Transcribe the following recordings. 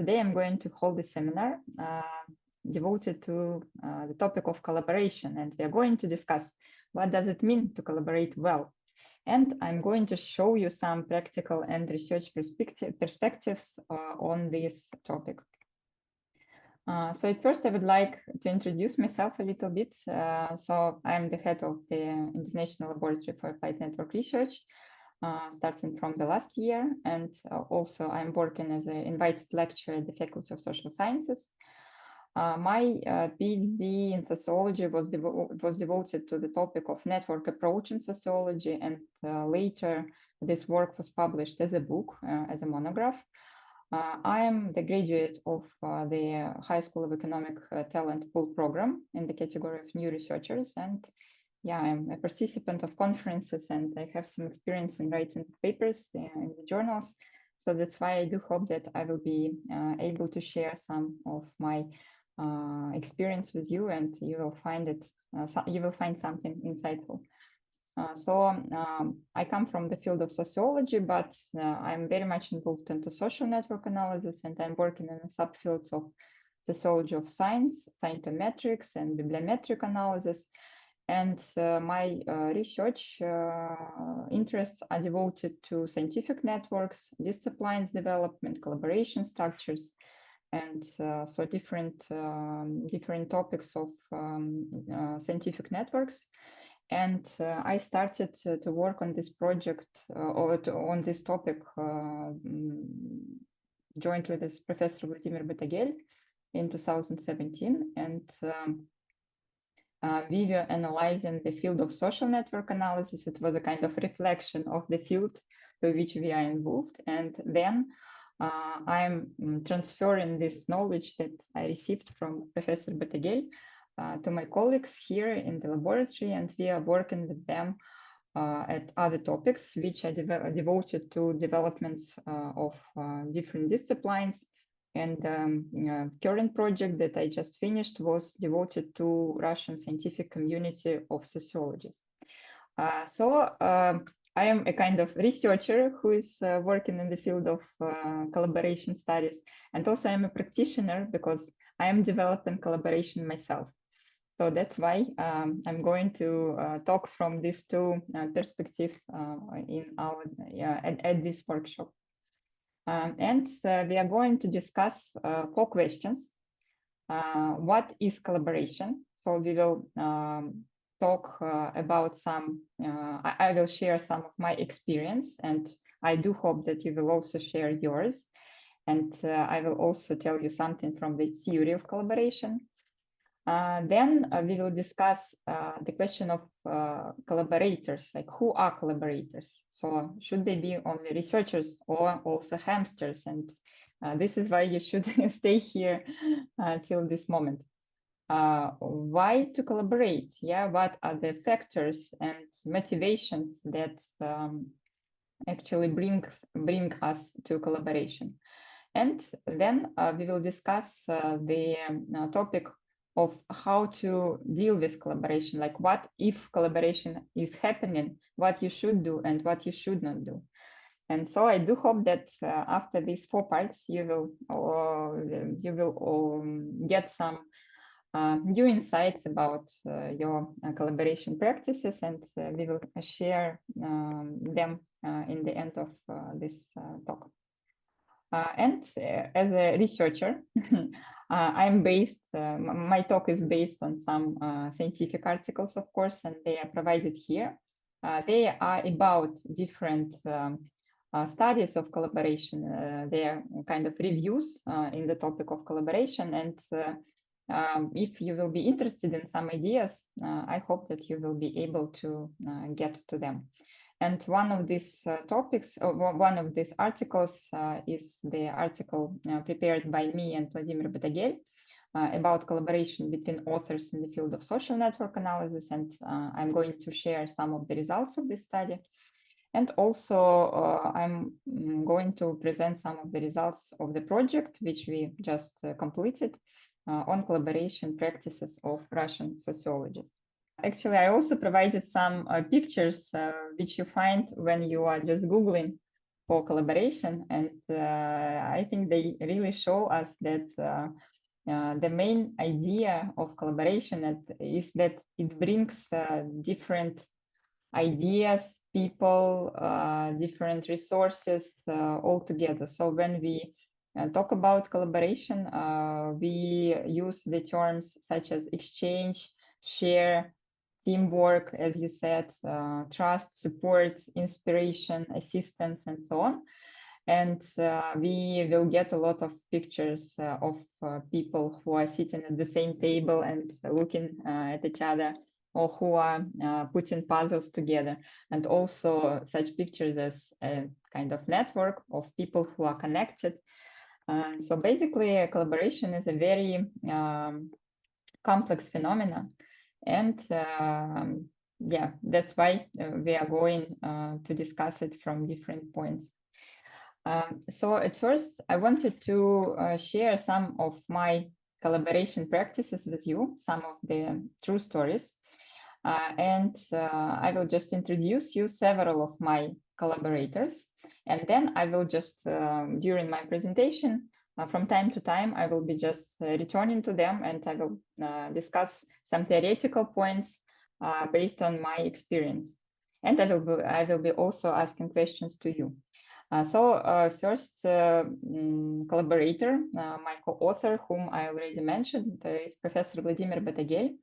Today I'm going to hold a seminar devoted to the topic of collaboration, and we are going to discuss what does it mean to collaborate well. And I'm going to show you some practical and research perspectives on this topic. So at first, I would like to introduce myself a little bit. So I'm the head of the International Laboratory for Applied Network Research, starting from the last year. And also I'm working as an invited lecturer at the Faculty of Social Sciences. My PhD in sociology was devoted to the topic of network approach in sociology. And later, this work was published as a book, as a monograph. I am the graduate of the High School of Economic Talent Pool program in the category of new researchers. And yeah, I'm a participant of conferences and I have some experience in writing papers in the journals. So that's why I do hope that I will be able to share some of my experience with you, and you will find it, you will find something insightful. I come from the field of sociology, but I'm very much involved into social network analysis, and I'm working in the subfields of sociology of science, scientometrics, and bibliometric analysis. And my research interests are devoted to scientific networks, disciplines development, collaboration structures, and so different topics of scientific networks. And I started to work on this project on this topic jointly with Professor Vladimir Batagel in 2017. And we were analyzing the field of social network analysis. It was a kind of reflection of the field to which we are involved. And then I'm transferring this knowledge that I received from Professor Batagel to my colleagues here in the laboratory, and we are working with them at other topics which are devoted to developments of different disciplines. And current project that I just finished was devoted to Russian scientific community of sociologists. I am a kind of researcher who is working in the field of collaboration studies, and also I'm a practitioner because I am developing collaboration myself. So that's why I'm going to talk from these two perspectives in our at this workshop. And we are going to discuss 4 questions. What is collaboration? So we will talk about some, I will share some of my experience, and I do hope that you will also share yours. And I will also tell you something from the theory of collaboration. Then we will discuss the question of collaborators, like who are collaborators? So should they be only researchers or also hamsters? And this is why you should stay here till this moment. Why to collaborate? Yeah, what are the factors and motivations that actually bring us to collaboration? And then we will discuss the topic of how to deal with collaboration, like what if collaboration is happening, what you should do and what you should not do. And so I do hope that after these 4 parts, you will get some new insights about your collaboration practices, and we will share them in the end of this talk. And as a researcher, I'm based, my talk is based on some scientific articles, of course, and they are provided here. They are about different studies of collaboration. They are kind of reviews in the topic of collaboration. And if you will be interested in some ideas, I hope that you will be able to get to them. And one of these topics, or one of these articles is the article prepared by me and Vladimir Batagel about collaboration between authors in the field of social network analysis. And I'm going to share some of the results of this study. And also I'm going to present some of the results of the project, which we just completed on collaboration practices of Russian sociologists. Actually, I also provided some pictures which you find when you are just Googling for collaboration, and I think they really show us that the main idea of collaboration is that it brings different ideas, people, different resources all together. So when we talk about collaboration, we use the terms such as exchange, share, teamwork, as you said, trust, support, inspiration, assistance, and so on. And we will get a lot of pictures of people who are sitting at the same table and looking at each other, or who are putting puzzles together, and also such pictures as a kind of network of people who are connected. So basically, collaboration is a very complex phenomenon, and yeah, that's why we are going to discuss it from different points. So at first, I wanted to share some of my collaboration practices with you, some of the true stories. And I will just introduce you several of my collaborators. And then I will just, during my presentation, from time to time, I will be just returning to them, and I will discuss some theoretical points based on my experience. And I will be also asking questions to you. First collaborator, my co-author, whom I already mentioned, is Professor Vladimir Batagel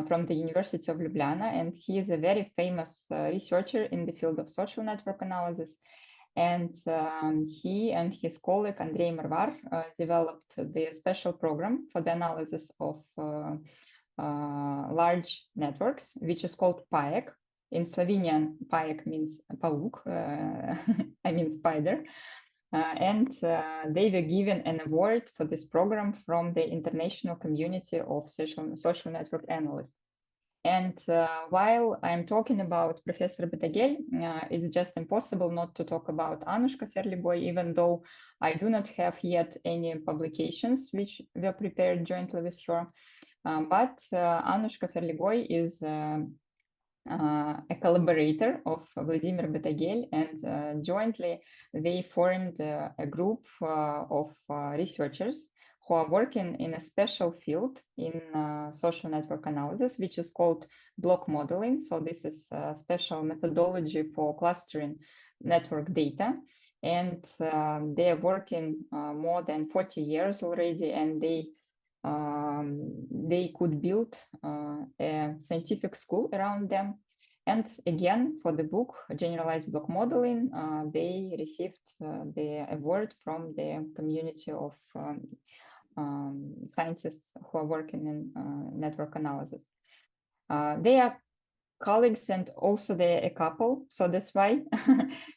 from the University of Ljubljana, and he is a very famous researcher in the field of social network analysis. And he and his colleague Andrei Marvar developed the special program for the analysis of large networks, which is called PAEC. In Slovenian, PAEC means pauk, I mean spider. And they were given an award for this program from the international community of social network analysts. And while I'm talking about Professor Batagel, it's just impossible not to talk about Anushka Ferligoi, even though I do not have yet any publications which were prepared jointly with her. But Anushka Ferligoi is a collaborator of Vladimir Batagel, and jointly they formed a group of researchers who are working in a special field in social network analysis, which is called block modeling. So this is a special methodology for clustering network data. And they are working more than 40 years already, and they could build a scientific school around them. And again, for the book, Generalized Block Modeling, they received the award from the community of scientists who are working in network analysis. They are colleagues, and also they're a couple. So that's why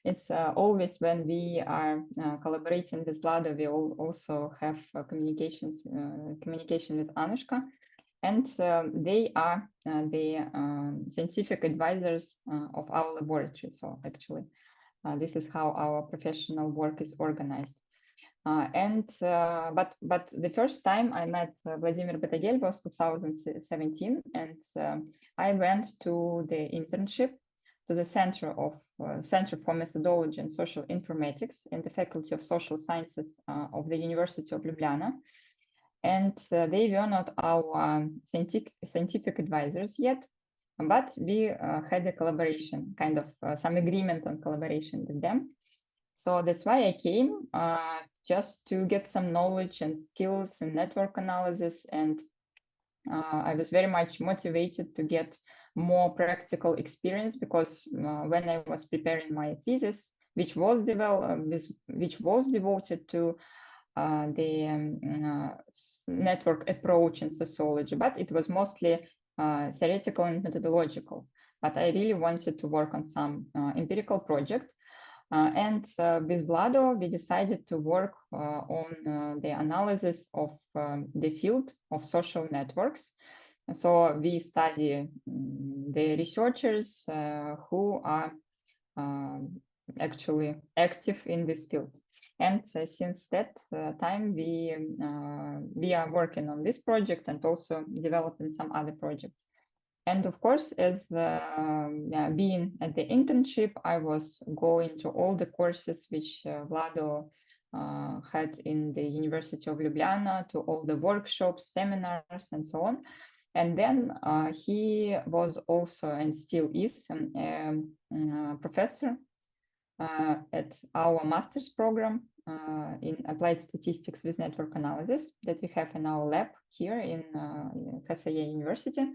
it's always when we are collaborating with Vlado, we also have communication with Anushka. And they are the scientific advisors of our laboratory. So actually, this is how our professional work is organized. But the first time I met Vladimir Batagel was 2017, and I went to the internship to the Center for Methodology and Social Informatics in the Faculty of Social Sciences of the University of Ljubljana. And they were not our scientific advisors yet, but we had a collaboration, kind of some agreement on collaboration with them. So that's why I came, just to get some knowledge and skills in network analysis. And I was very much motivated to get more practical experience, because when I was preparing my thesis, which was devoted to the network approach in sociology, but it was mostly theoretical and methodological. But I really wanted to work on some empirical project. And with Vlado, we decided to work on the analysis of the field of social networks. So we study the researchers who are actually active in this field. And since that time, we are working on this project and also developing some other projects. And of course, as being at the internship, I was going to all the courses which Vlado had in the University of Ljubljana, to all the workshops, seminars, and so on. And then he was also, and still is, a professor at our master's program in applied statistics with network analysis that we have in our lab here in FSIA University.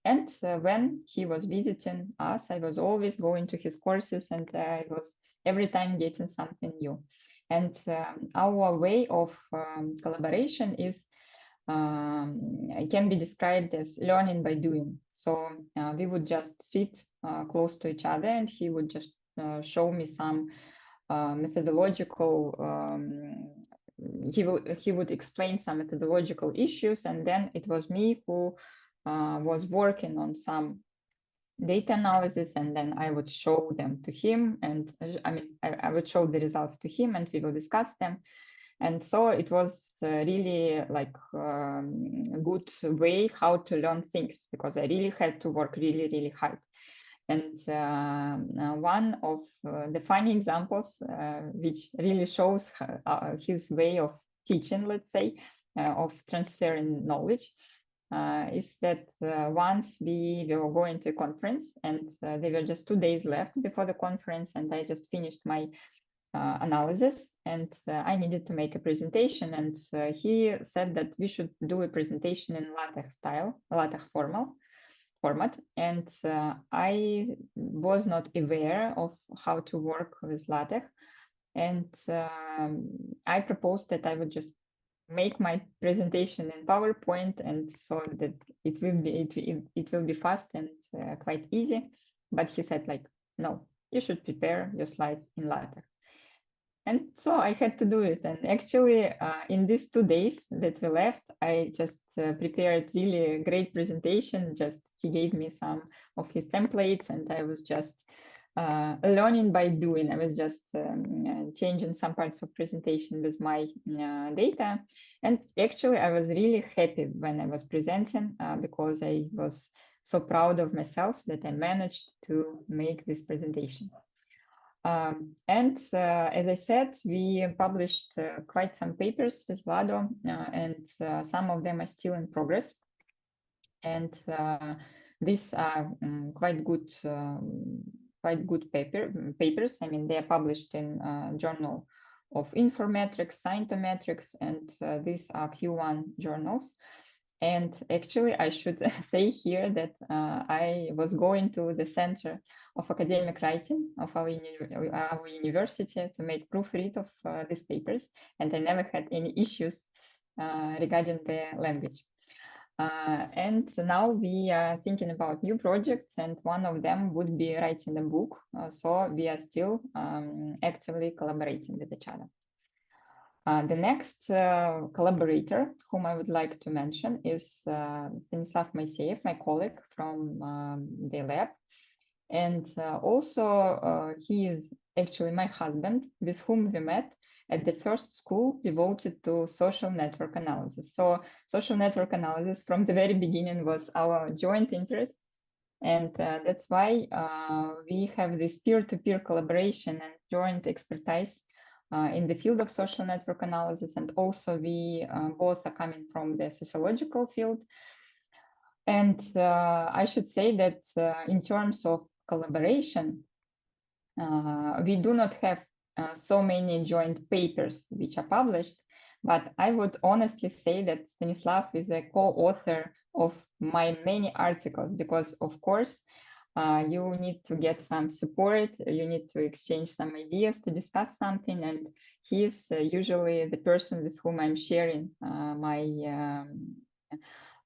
And when he was visiting us, I was always going to his courses, and I was every time getting something new. And our way of collaboration is it can be described as learning by doing. So we would just sit close to each other, and he would just show me some methodological. He would explain some methodological issues, and then it was me who was working on some data analysis, and then I would show them to him, and I would show the results to him, and we will discuss them. And so it was really like a good way how to learn things, because I really had to work really, really hard. And one of the funny examples, which really shows his way of teaching, let's say, of transferring knowledge, is that once we were going to a conference, and there were just 2 days left before the conference, and I just finished my analysis, and I needed to make a presentation, and he said that we should do a presentation in LaTeX style, LaTeX format, and I was not aware of how to work with LaTeX, and I proposed that I would just make my presentation in PowerPoint, and so that it will be fast and quite easy. But he said, like, no, you should prepare your slides in LaTeX. And so I had to do it. And actually, in these 2 days that we left, I just prepared really a great presentation. Just he gave me some of his templates, and I was just learning by doing. I was just changing some parts of presentation with my data. And actually, I was really happy when I was presenting because I was so proud of myself that I managed to make this presentation. And as I said, we published quite some papers with Vlado, and some of them are still in progress. And these are quite good papers. I mean, they are published in Journal of Informatics, Scientometrics, and these are Q1 journals. And actually, I should say here that I was going to the Center of Academic Writing of our university to make proofread of these papers, and I never had any issues regarding the language. And now we are thinking about new projects, and one of them would be writing a book. So we are still actively collaborating with each other. The next collaborator whom I would like to mention is Stanislav Moiseyev, my colleague from the lab. And also he is actually my husband, with whom we met at the first school devoted to social network analysis. So social network analysis from the very beginning was our joint interest. And that's why we have this peer-to-peer collaboration and joint expertise in the field of social network analysis. And also we both are coming from the sociological field. And I should say that in terms of collaboration, we do not have so many joint papers which are published, but I would honestly say that Stanislav is a co-author of my many articles, because of course you need to get some support, you need to exchange some ideas to discuss something, and he's usually the person with whom I'm sharing my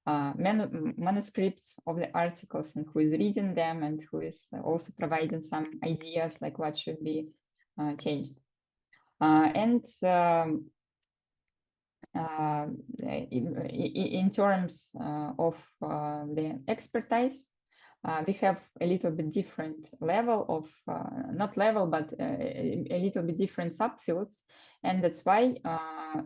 manuscripts of the articles, and who is reading them, and who is also providing some ideas like what should be changed. In terms of the expertise, we have a little bit different level of, not level, but a little bit different subfields. And that's why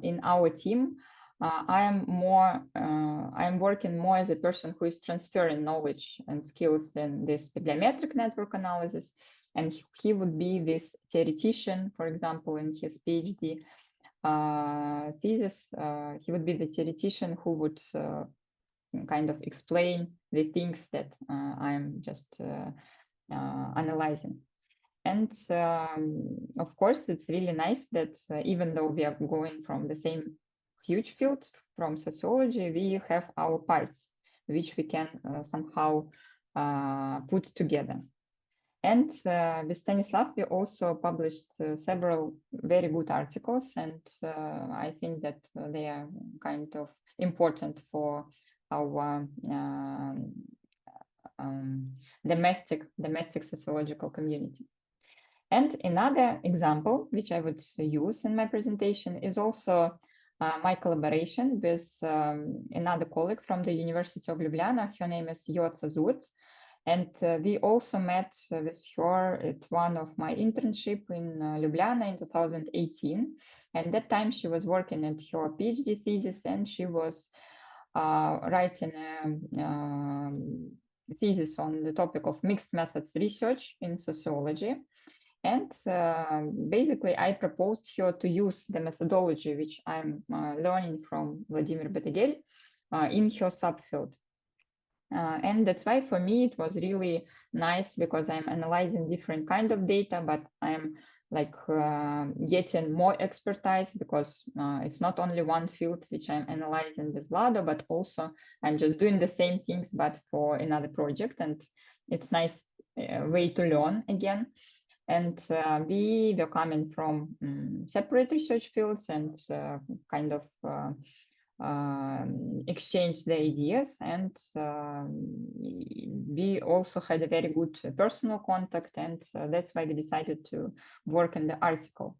in our team, I am working more as a person who is transferring knowledge and skills in this bibliometric network analysis, and he would be this theoretician, for example, in his PhD thesis. He would be the theoretician who would kind of explain the things that I'm just analyzing. And of course, it's really nice that even though we are going from the same huge field, from sociology, we have our parts, which we can somehow put together. And with Stanislav, we also published several very good articles, and I think that they are kind of important for our domestic sociological community. And another example, which I would use in my presentation, is also my collaboration with another colleague from the University of Ljubljana. Her name is Joca Zurc. And we also met with her at one of my internship in Ljubljana in 2018. And that time she was working at her PhD thesis, and she was writing a thesis on the topic of mixed methods research in sociology. And basically, I proposed her to use the methodology which I'm learning from Vladimir Betegel in her subfield. And that's why for me it was really nice, because I'm analyzing different kind of data, but I'm like getting more expertise, because it's not only one field which I'm analyzing with Vlado, but also I'm just doing the same things but for another project, and it's nice way to learn again. And we were coming from separate research fields and kind of exchanged the ideas. And we also had a very good personal contact. And that's why we decided to work on the article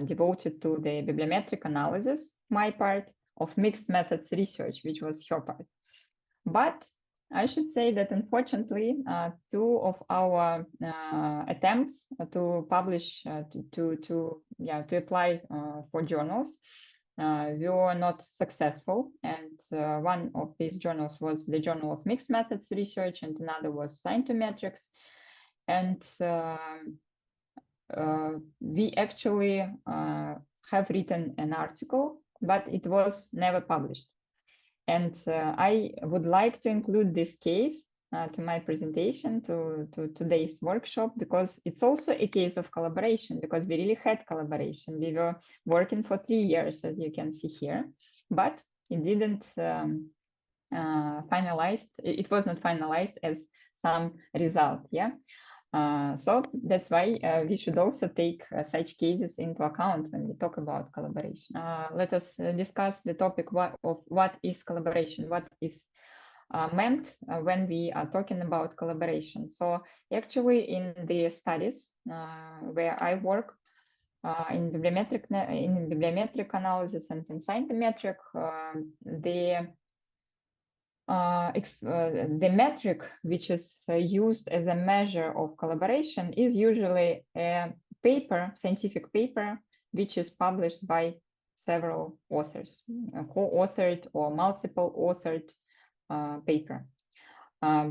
devoted to the bibliometric analysis, my part, of mixed methods research, which was her part. But I should say that unfortunately, two of our attempts to publish, to apply for journals were not successful. And one of these journals was the Journal of Mixed Methods Research, and another was Scientometrics. And we actually have written an article, but it was never published. And I would like to include this case to my presentation, to today's workshop, because it's also a case of collaboration, because we really had collaboration. We were working for 3 years, as you can see here, but it didn't finalized. It was not finalized as some result, yeah. So that's why we should also take such cases into account when we talk about collaboration. Let us discuss the topic of what is collaboration, what is meant when we are talking about collaboration. So actually in the studies where I work in bibliometric analysis and in scientometric, the metric which is used as a measure of collaboration is usually a paper, scientific paper, which is published by several authors, co-authored or multiple authored paper,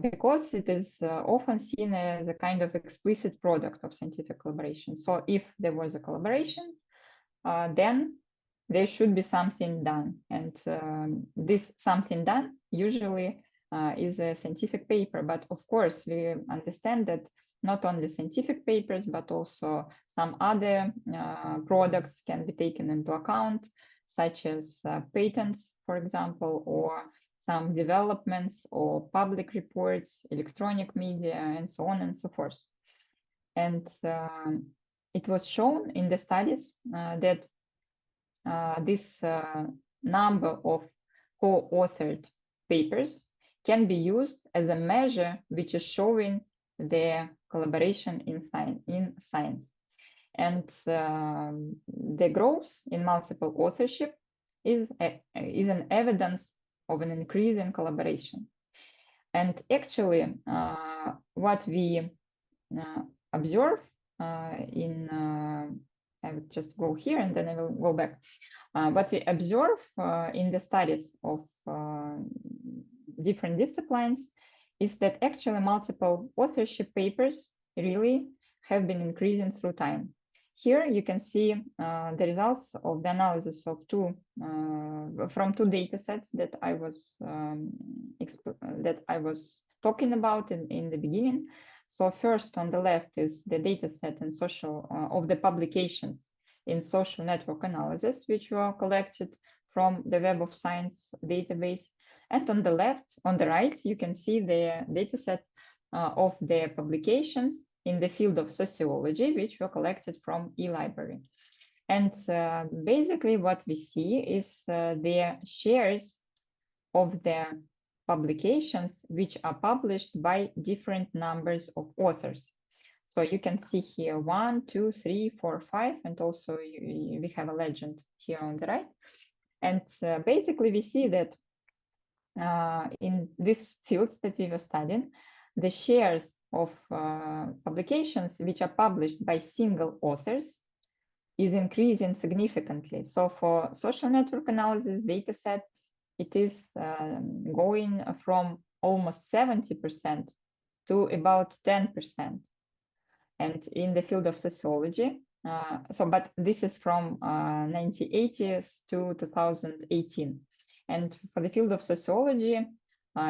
because it is often seen as a kind of explicit product of scientific collaboration. So if there was a collaboration, then there should be something done. And this something done usually is a scientific paper. But of course, we understand that not only scientific papers, but also some other products can be taken into account, such as patents, for example, or some developments or public reports, electronic media, and so on and so forth. And it was shown in the studies that this number of co-authored papers can be used as a measure which is showing the collaboration in science. And the growth in multiple authorship is an evidence of an increase in collaboration. And actually, what we observe in I would just go here and then I will go back. What we observe in the studies of different disciplines is that actually multiple authorship papers really have been increasing through time. Here you can see the results of the analysis of from two data sets that I was talking about in the beginning. So first on the left is the data set in social of the publications in social network analysis, which were collected from the Web of Science database. And on the right, you can see the dataset of the publications in the field of sociology, which were collected from eLibrary. And basically what we see is the shares of the publications which are published by different numbers of authors. So you can see here 1, 2, 3, 4, 5, and also we have a legend here on the right. And basically we see that in these fields that we were studying, the shares of publications which are published by single authors is increasing significantly. So for social network analysis data set, it is going from almost 70% to about 10%. And in the field of sociology, but this is from 1980s to 2018. And for the field of sociology,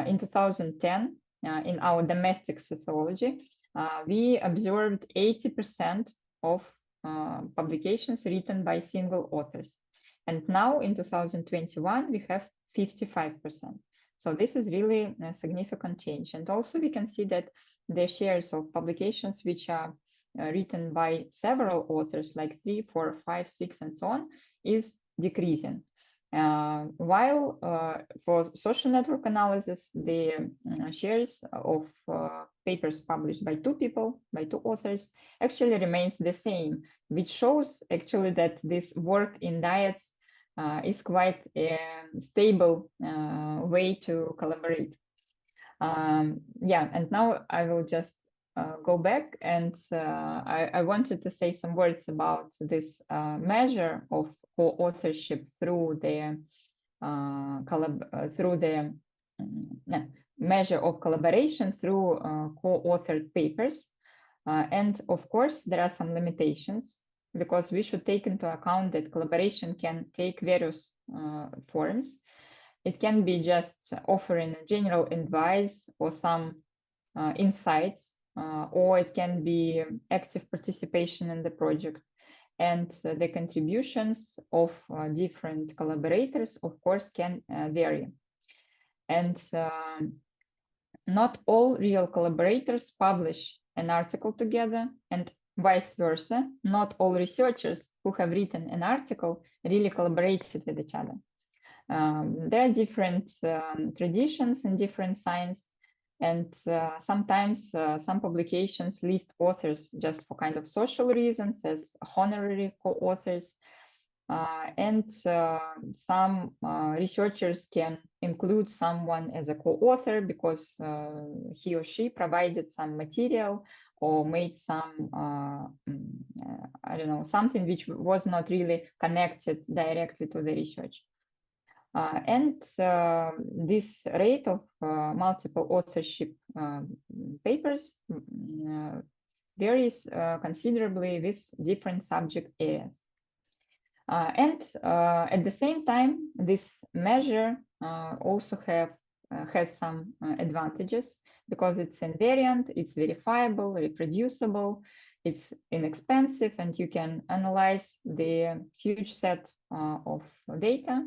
in 2010, in our domestic sociology, we observed 80% of publications written by single authors. And now in 2021, we have 55%. So this is really a significant change. And also we can see that the shares of publications which are written by several authors, like 3, 4, 5, 6, and so on, is decreasing. While for social network analysis, the shares of papers published by two authors, actually remains the same, which shows actually that this work in diets is quite a stable way to collaborate. Yeah, and now I will just go back, and I wanted to say some words about this measure of co-authorship through the measure of collaboration through co-authored papers. And of course, there are some limitations, because we should take into account that collaboration can take various forms. It can be just offering general advice or some insights, or it can be active participation in the project. And the contributions of different collaborators, of course, can vary. And not all real collaborators publish an article together, and vice versa. Not all researchers who have written an article really collaborated with each other. There are different traditions in different science, and sometimes some publications list authors just for kind of social reasons as honorary co-authors. And some researchers can include someone as a co-author because he or she provided some material or made some, I don't know, something which was not really connected directly to the research. And this rate of multiple authorship papers varies considerably with different subject areas. And at the same time, this measure also has some advantages, because it's invariant, it's verifiable, reproducible, it's inexpensive, and you can analyze the huge set of data.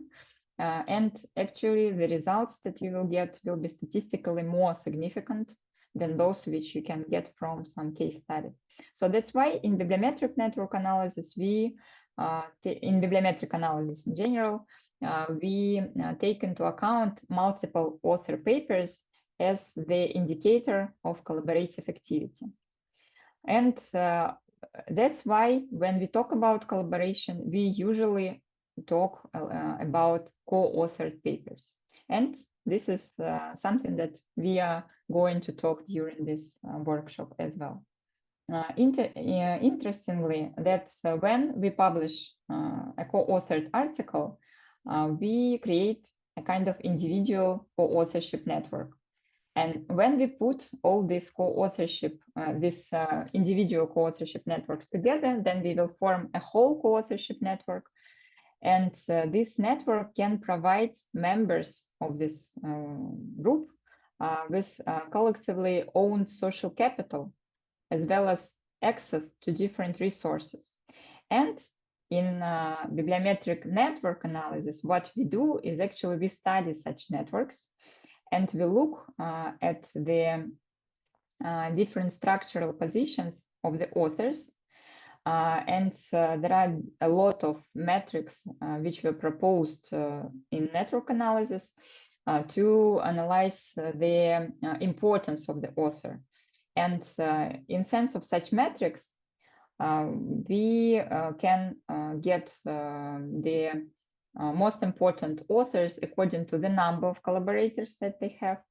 And actually, the results that you will get will be statistically more significant than those which you can get from some case studies. So that's why in bibliometric network analysis, in bibliometric analysis in general, we take into account multiple author papers as the indicator of collaborative activity. And that's why when we talk about collaboration, we usually talk about co-authored papers. And this is something that we are going to talk during this workshop as well. Interestingly, that's when we publish a co-authored article, we create a kind of individual co-authorship network. And when we put all this co-authorship, individual co-authorship networks together, then we will form a whole co-authorship network. And this network can provide members of this group with collectively owned social capital, as well as access to different resources. And in bibliometric network analysis, what we do is actually we study such networks, and we look at the different structural positions of the authors. And there are a lot of metrics which were proposed in network analysis to analyze the importance of the author. And in sense of such metrics, we can get the most important authors according to the number of collaborators that they have.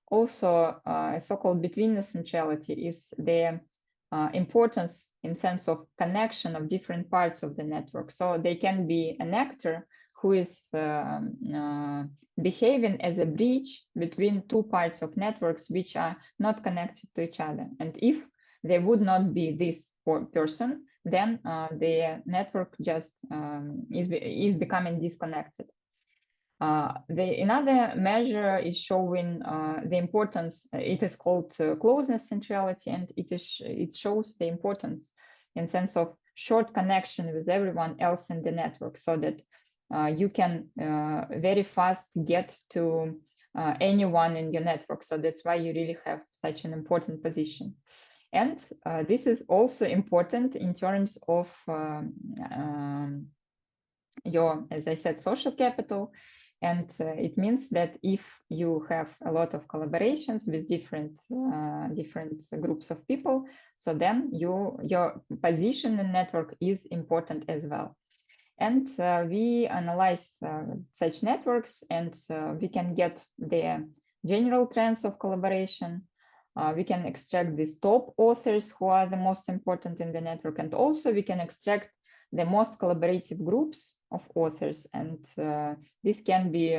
Also, a so-called betweenness centrality is the importance in sense of connection of different parts of the network. So they can be an actor who is behaving as a bridge between two parts of networks which are not connected to each other. And if there would not be this person, then the network just is becoming disconnected. Another measure is showing the importance. It is called closeness centrality, and it shows the importance in sense of short connection with everyone else in the network, so that you can very fast get to anyone in your network. So that's why you really have such an important position. And this is also important in terms of your, as I said, social capital. And it means that if you have a lot of collaborations with different groups of people, so then your position in network is important as well. And we analyze such networks, and we can get the general trends of collaboration. We can extract these top authors who are the most important in the network, and also we can extract the most collaborative groups of authors, and this can be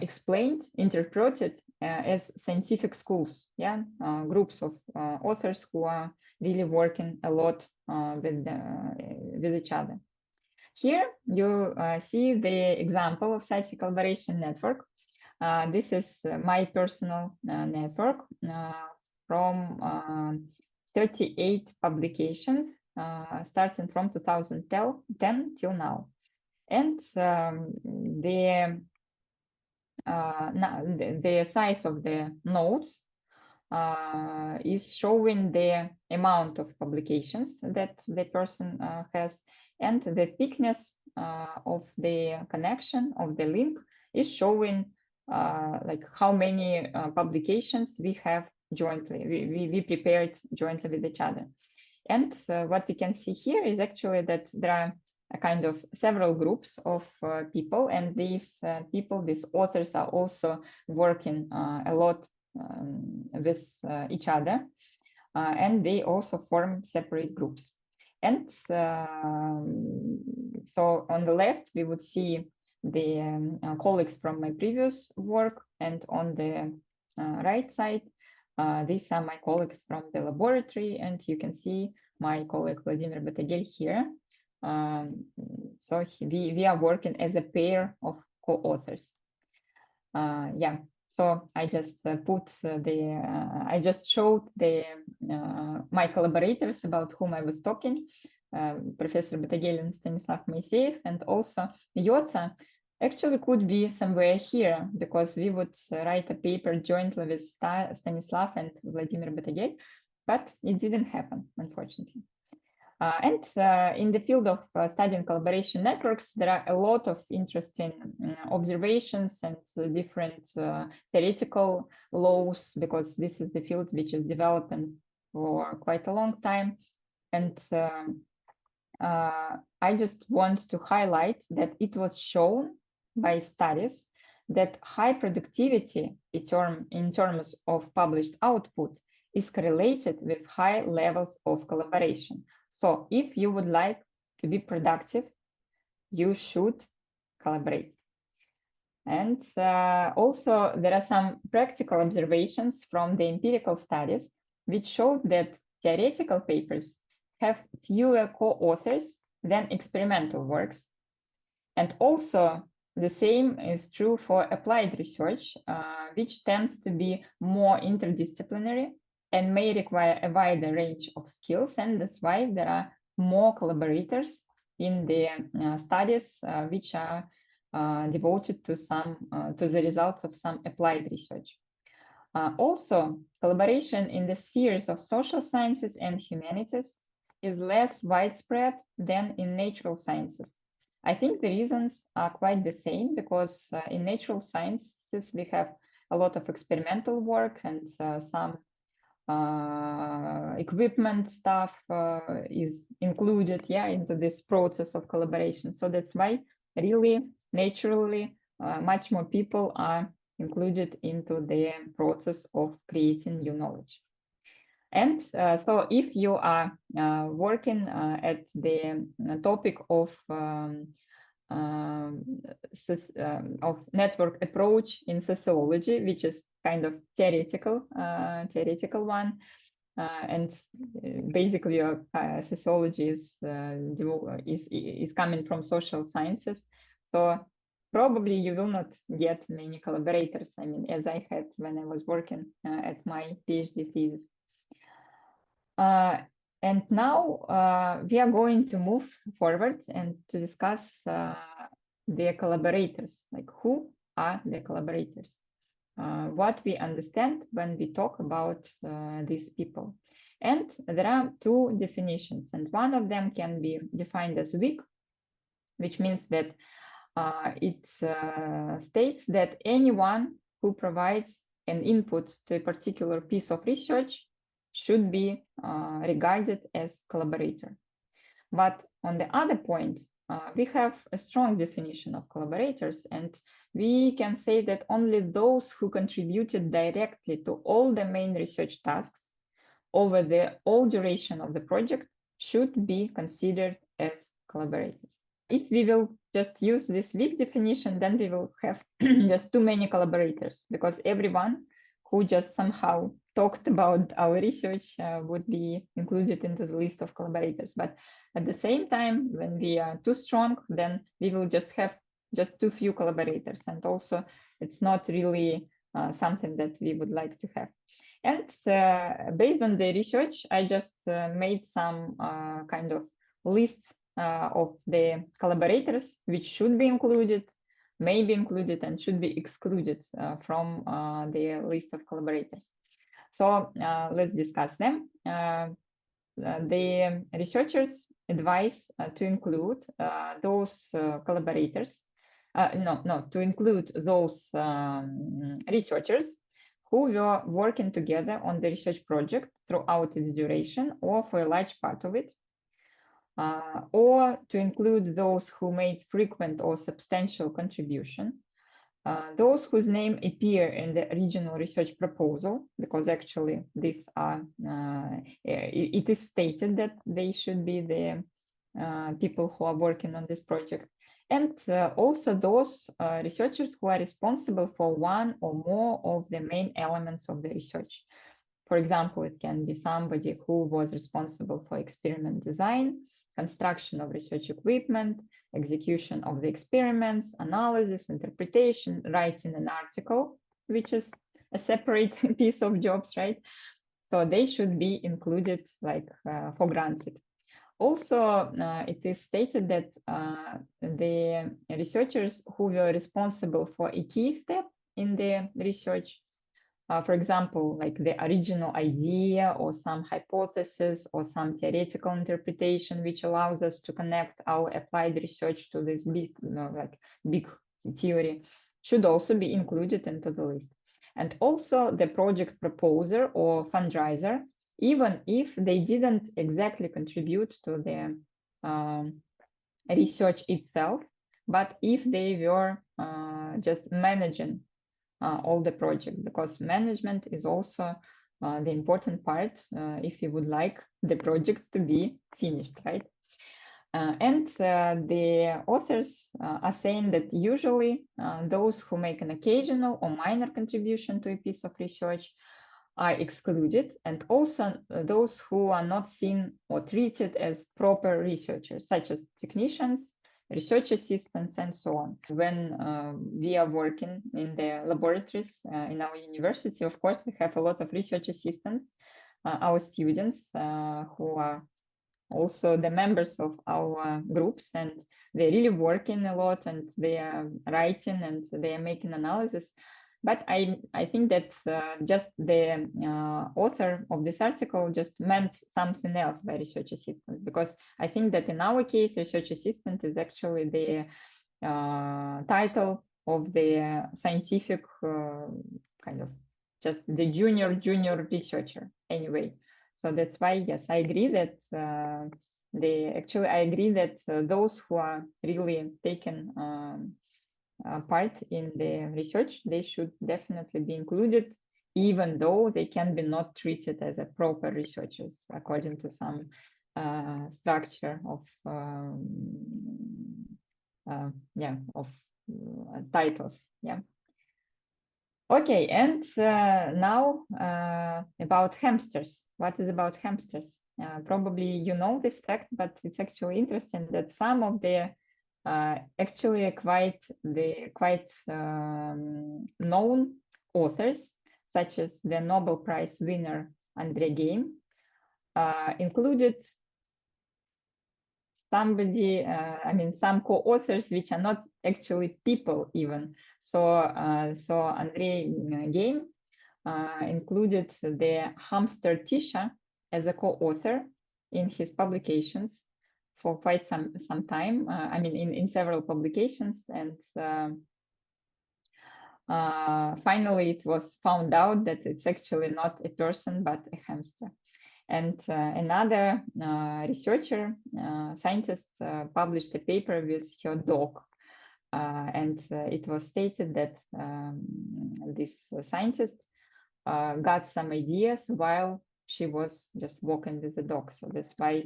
explained, interpreted as scientific schools, groups of authors who are really working a lot with each other. Here you see the example of such a collaboration network. This is my personal network from 38 publications starting from 2010 till now. And the size of the nodes is showing the amount of publications that the person has, and the thickness of the connection of the link is showing like how many publications we have jointly, we prepared jointly with each other. And what we can see here is actually that there are a kind of several groups of people, and these people, these authors, are also working a lot with each other, and they also form separate groups. And so on the left, we would see the colleagues from my previous work, and on the right side, these are my colleagues from the laboratory, and you can see my colleague Vladimir Batagel here. So we are working as a pair of co-authors. So I just I just showed my collaborators about whom I was talking, Professor Batagel and Stanislav Moiseev, and also Yotza actually could be somewhere here, because we would write a paper jointly with Stanislav and Vladimir Batagel, but it didn't happen, unfortunately. And in the field of studying collaboration networks, there are a lot of interesting observations and different theoretical laws, because this is the field which is developing for quite a long time. And I just want to highlight that it was shown by studies that high productivity in terms of published output is correlated with high levels of collaboration. So if you would like to be productive, you should collaborate. And also there are some practical observations from the empirical studies which show that theoretical papers have fewer co-authors than experimental works. And also the same is true for applied research, which tends to be more interdisciplinary and may require a wider range of skills. And that's why there are more collaborators in the studies which are devoted to the results of some applied research. Also, collaboration in the spheres of social sciences and humanities is less widespread than in natural sciences. I think the reasons are quite the same because in natural sciences we have a lot of experimental work and some equipment stuff is included into this process of collaboration. So that's why really naturally much more people are included into the process of creating new knowledge. And so if you are working at the topic of network approach in sociology, which is kind of theoretical one, and basically your sociology is coming from social sciences, so probably you will not get many collaborators. I mean, as I had when I was working at my PhD thesis. And now we are going to move forward and to discuss the collaborators, like who are the collaborators, what we understand when we talk about these people. And there are two definitions, and one of them can be defined as weak, which means that it states that anyone who provides an input to a particular piece of research should be regarded as collaborator. But on the other point, we have a strong definition of collaborators, and we can say that only those who contributed directly to all the main research tasks over the whole duration of the project should be considered as collaborators. If we will just use this weak definition, then we will have just too many collaborators, because everyone who just somehow talked about our research would be included into the list of collaborators. But at the same time, when we are too strong, then we will just have just too few collaborators. And also, it's not really something that we would like to have. And based on the research, I just made some kind of lists of the collaborators which should be included, may be included, and should be excluded from the list of collaborators. So let's discuss them. The researchers advise to include those collaborators, to include those researchers who were working together on the research project throughout its duration or for a large part of it, or to include those who made frequent or substantial contribution, those whose name appear in the original research proposal, because actually these are, it is stated that they should be the people who are working on this project. And also those researchers who are responsible for one or more of the main elements of the research. For example, it can be somebody who was responsible for experiment design, construction of research equipment, execution of the experiments, analysis, interpretation, writing an article, which is a separate piece of jobs, right? So they should be included like for granted. Also, it is stated that the researchers who were responsible for a key step in the research, for example, like the original idea or some hypothesis or some theoretical interpretation, which allows us to connect our applied research to this big, big theory, should also be included into the list. And also the project proposer or fundraiser, even if they didn't exactly contribute to the research itself, but if they were just managing all the project, because management is also the important part if you would like the project to be finished, right? And the authors are saying that usually those who make an occasional or minor contribution to a piece of research are excluded, and also those who are not seen or treated as proper researchers, such as technicians, research assistants, and so on. When we are working in the laboratories in our university, of course, we have a lot of research assistants, our students who are also the members of our groups, and they're really working a lot, and they are writing and they are making analysis. But I think that just the author of this article just meant something else by research assistant, because I think that in our case, research assistant is actually the title of the scientific kind of just the junior researcher anyway. So that's why, yes, I agree that I agree that those who are really taking part in the research, they should definitely be included, even though they can be not treated as a proper researchers according to some structure of titles. Yeah. Okay, and now about hamsters. What is about hamsters? Probably you know this fact, but it's actually interesting that some of the actually quite known authors, such as the Nobel Prize winner Andre Geim, included somebody, some co-authors which are not actually people even. So Andre Geim included the hamster Tisha as a co-author in his publications for quite some time. In several publications, and finally it was found out that it's actually not a person but a hamster. And another researcher, scientist, published a paper with her dog. And it was stated that this scientist got some ideas while she was just walking with the dog. So that's why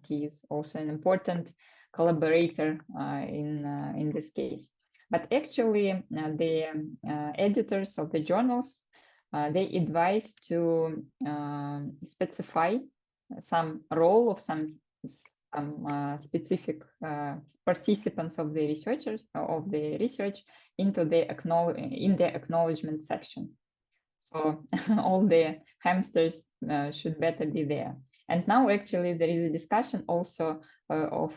he is also an important collaborator in this case. But actually, the editors of the journals, they advise to specify some role of some specific participants of the research into the acknowledgement section. So all the hamsters should better be there. And now actually there is a discussion also of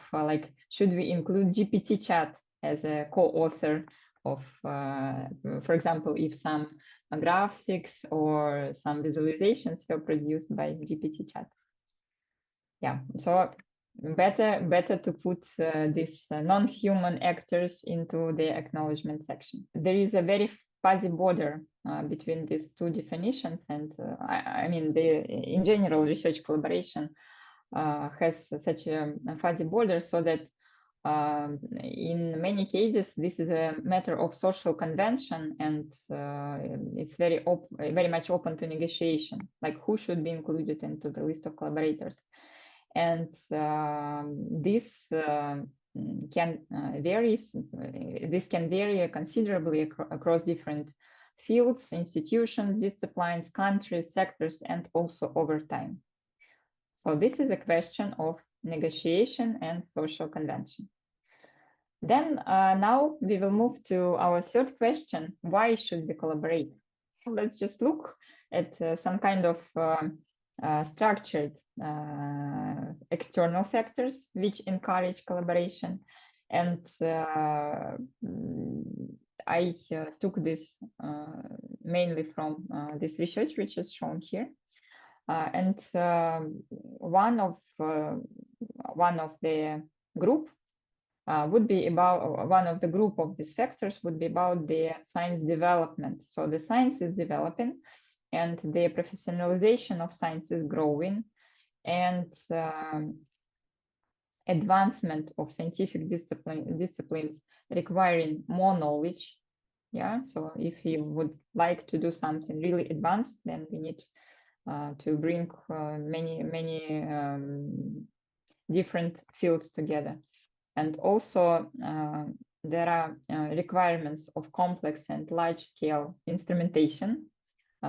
should we include GPT chat as a co-author of, for example, if some graphics or some visualizations were produced by GPT chat. Yeah, so better to put these non-human actors into the acknowledgement section. There is a very fuzzy border between these two definitions, and in general, research collaboration has such a fuzzy border, so that in many cases this is a matter of social convention, and it's very much open to negotiation, like who should be included into the list of collaborators. And this can vary considerably across different fields, institutions, disciplines, countries, sectors, and also over time. So this is a question of negotiation and social convention. Then now we will move to our third question: why should we collaborate? Let's just look at some kind of structured external factors which encourage collaboration. And I took this mainly from this research which is shown here. And one of the group would be about, one of the group of these factors would be about the science development. So the science is developing, and the professionalization of science is growing, and advancement of scientific disciplines requiring more knowledge. Yeah, so if you would like to do something really advanced, then we need to bring many different fields together. And also there are requirements of complex and large-scale instrumentation,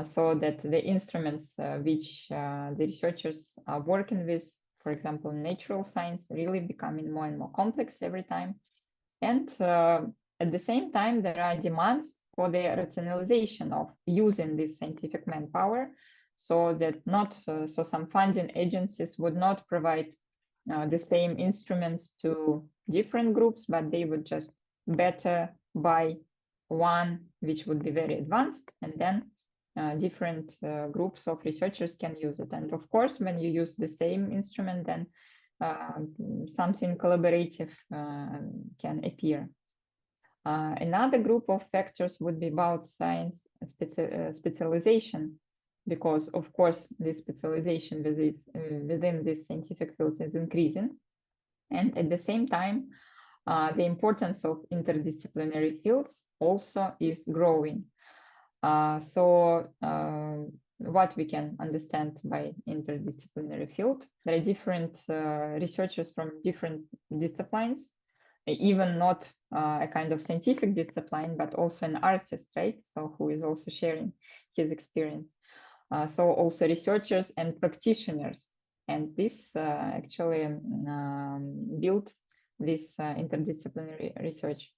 so that the instruments which the researchers are working with, for example, natural science, really becoming more and more complex every time. And at the same time, there are demands for the rationalization of using this scientific manpower, so that not so some funding agencies would not provide the same instruments to different groups, but they would just better buy one which would be very advanced, and then different groups of researchers can use it. And of course, when you use the same instrument, then something collaborative can appear. Another group of factors would be about science specialization, because of course this specialization within this scientific fields is increasing, and at the same time the importance of interdisciplinary fields also is growing. So what we can understand by interdisciplinary field, there are different researchers from different disciplines, even not a kind of scientific discipline, but also an artist, right? So who is also sharing his experience. So also researchers and practitioners, and this actually built this interdisciplinary research.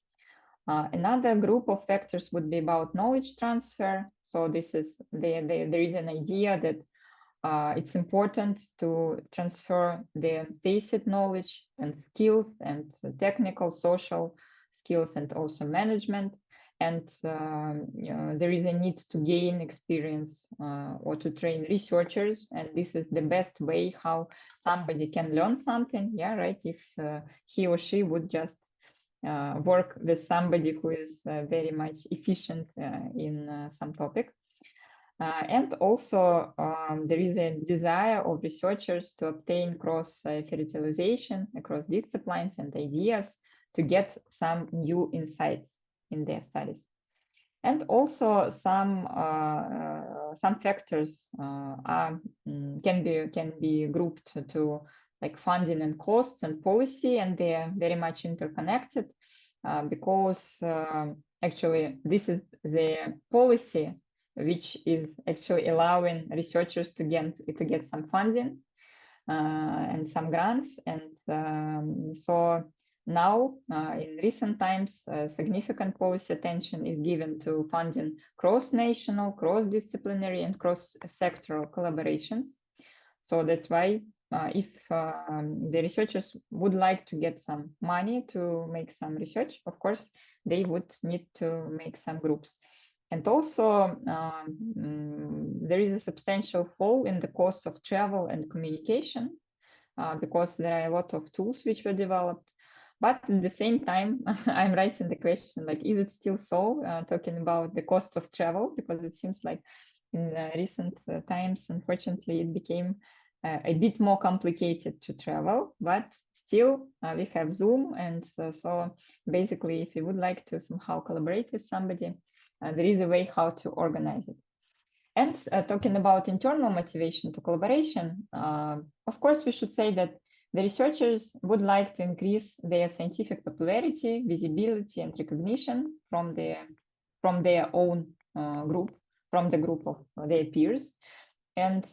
Another group of factors would be about knowledge transfer. So this is there is an idea that it's important to transfer the basic knowledge and skills and technical, social skills, and also management. And there is a need to gain experience or to train researchers. And this is the best way how somebody can learn something. Yeah, right. If he or she would just work with somebody who is very much efficient in some topic. And also there is a desire of researchers to obtain cross-fertilization across disciplines and ideas to get some new insights in their studies. And also some factors can be grouped to like funding and costs and policy, and they are very much interconnected because actually this is the policy which is actually allowing researchers to get some funding and some grants. And so now, in recent times, significant policy attention is given to funding cross-national, cross-disciplinary, and cross-sectoral collaborations. So that's why if the researchers would like to get some money to make some research, of course, they would need to make some groups. And also, there is a substantial fall in the cost of travel and communication because there are a lot of tools which were developed. But at the same time, I'm writing the question, like, is it still so, talking about the cost of travel? Because it seems like in recent times, unfortunately, it became a bit more complicated to travel, but still we have Zoom. And so basically, if you would like to somehow collaborate with somebody, there is a way how to organize it. And talking about internal motivation to collaboration, of course, we should say that the researchers would like to increase their scientific popularity, visibility, and recognition from their own group, from the group of their peers. And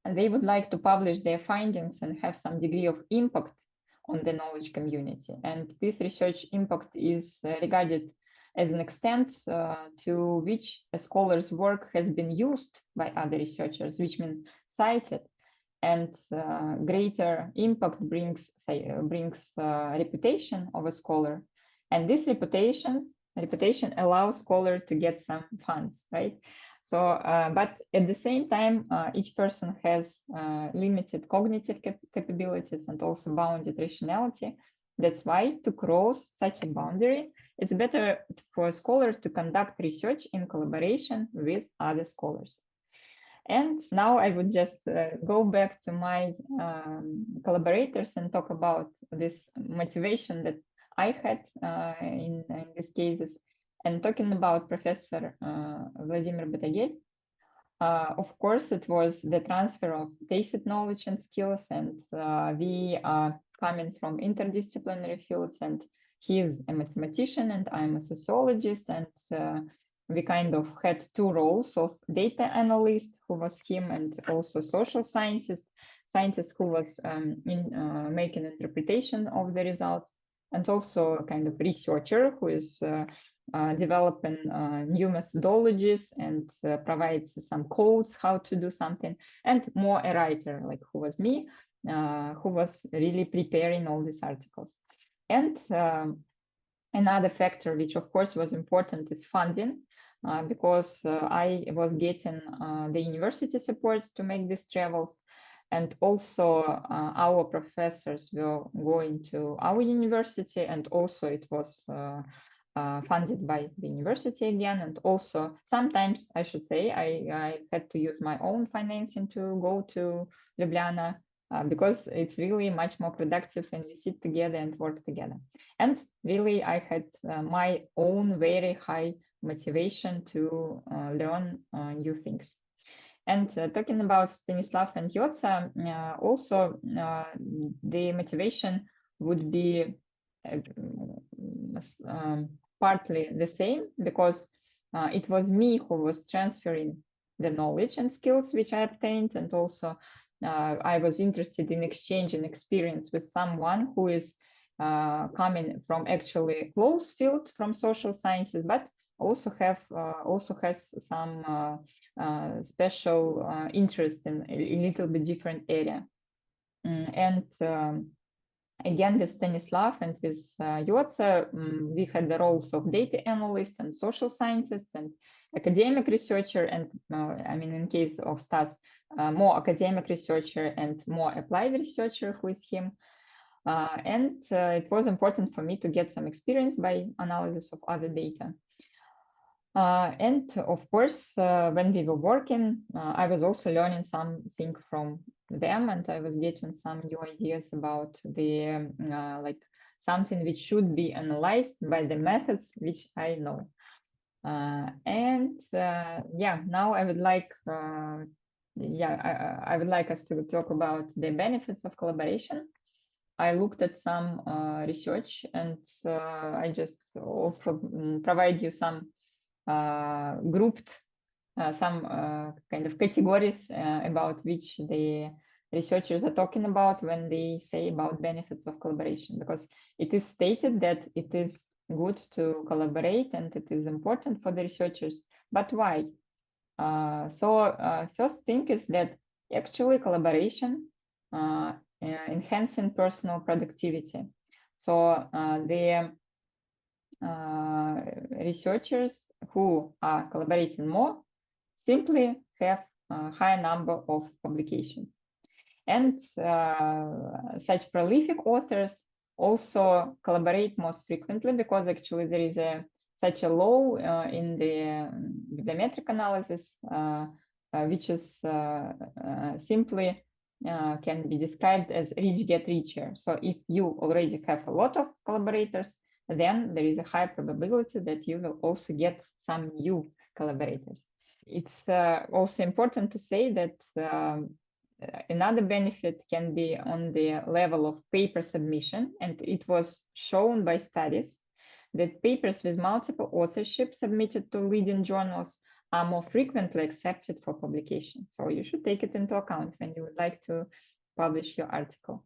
they would like to publish their findings and have some degree of impact on the knowledge community. And this research impact is regarded as an extent to which a scholar's work has been used by other researchers, which means cited. And greater impact brings reputation of a scholar. And this reputation allows scholar to get some funds, right? So, but at the same time, each person has limited cognitive capabilities and also bounded rationality. That's why to cross such a boundary, it's better for scholars to conduct research in collaboration with other scholars. And now I would just go back to my collaborators and talk about this motivation that I had in these cases. And talking about Professor Vladimir Batagel, Of course, it was the transfer of basic knowledge and skills, and we are coming from interdisciplinary fields, and he is a mathematician and I'm a sociologist, and we kind of had two roles of data analyst, who was him, and also social scientist who was making interpretation of the results, and also a kind of researcher who is developing new methodologies and provides some codes how to do something, and more a writer, like who was me, who was really preparing all these articles. And another factor, which of course was important, is funding, because I was getting the university support to make these travels, and also our professors were going to our university, and also it was funded by the university again. And also sometimes, I should say, I had to use my own financing to go to Ljubljana, because it's really much more productive when you sit together and work together. And really, I had my own very high motivation to learn new things. And talking about Stanislav and Yotza, also the motivation would be partly the same, because it was me who was transferring the knowledge and skills which I obtained, and also I was interested in exchanging experience with someone who is coming from actually a close field from social sciences, but also has some special interest in a little bit different area. And again, with Stanislav and with Yotza, we had the roles of data analyst and social scientist and academic researcher, and I mean, in case of Stas, more academic researcher and more applied researcher, who is him. And it was important for me to get some experience by analysis of other data. And of course, when we were working, I was also learning something from them, and I was getting some new ideas about the like something which should be analyzed by the methods which I know. And yeah, now I would like I would like us to talk about the benefits of collaboration. I looked at some research, and I just also provide you some grouped some kind of categories about which the researchers are talking about when they say about benefits of collaboration, because it is stated that it is good to collaborate and it is important for the researchers. But why? So first thing is that actually collaboration enhancing personal productivity. So the researchers who are collaborating more simply have a higher number of publications. And such prolific authors also collaborate most frequently, because actually there is such a law in the bibliometric analysis, which is simply can be described as rich get richer. So if you already have a lot of collaborators, then there is a high probability that you will also get some new collaborators. It's also important to say that another benefit can be on the level of paper submission, and it was shown by studies that papers with multiple authorship submitted to leading journals are more frequently accepted for publication. So you should take it into account when you would like to publish your article.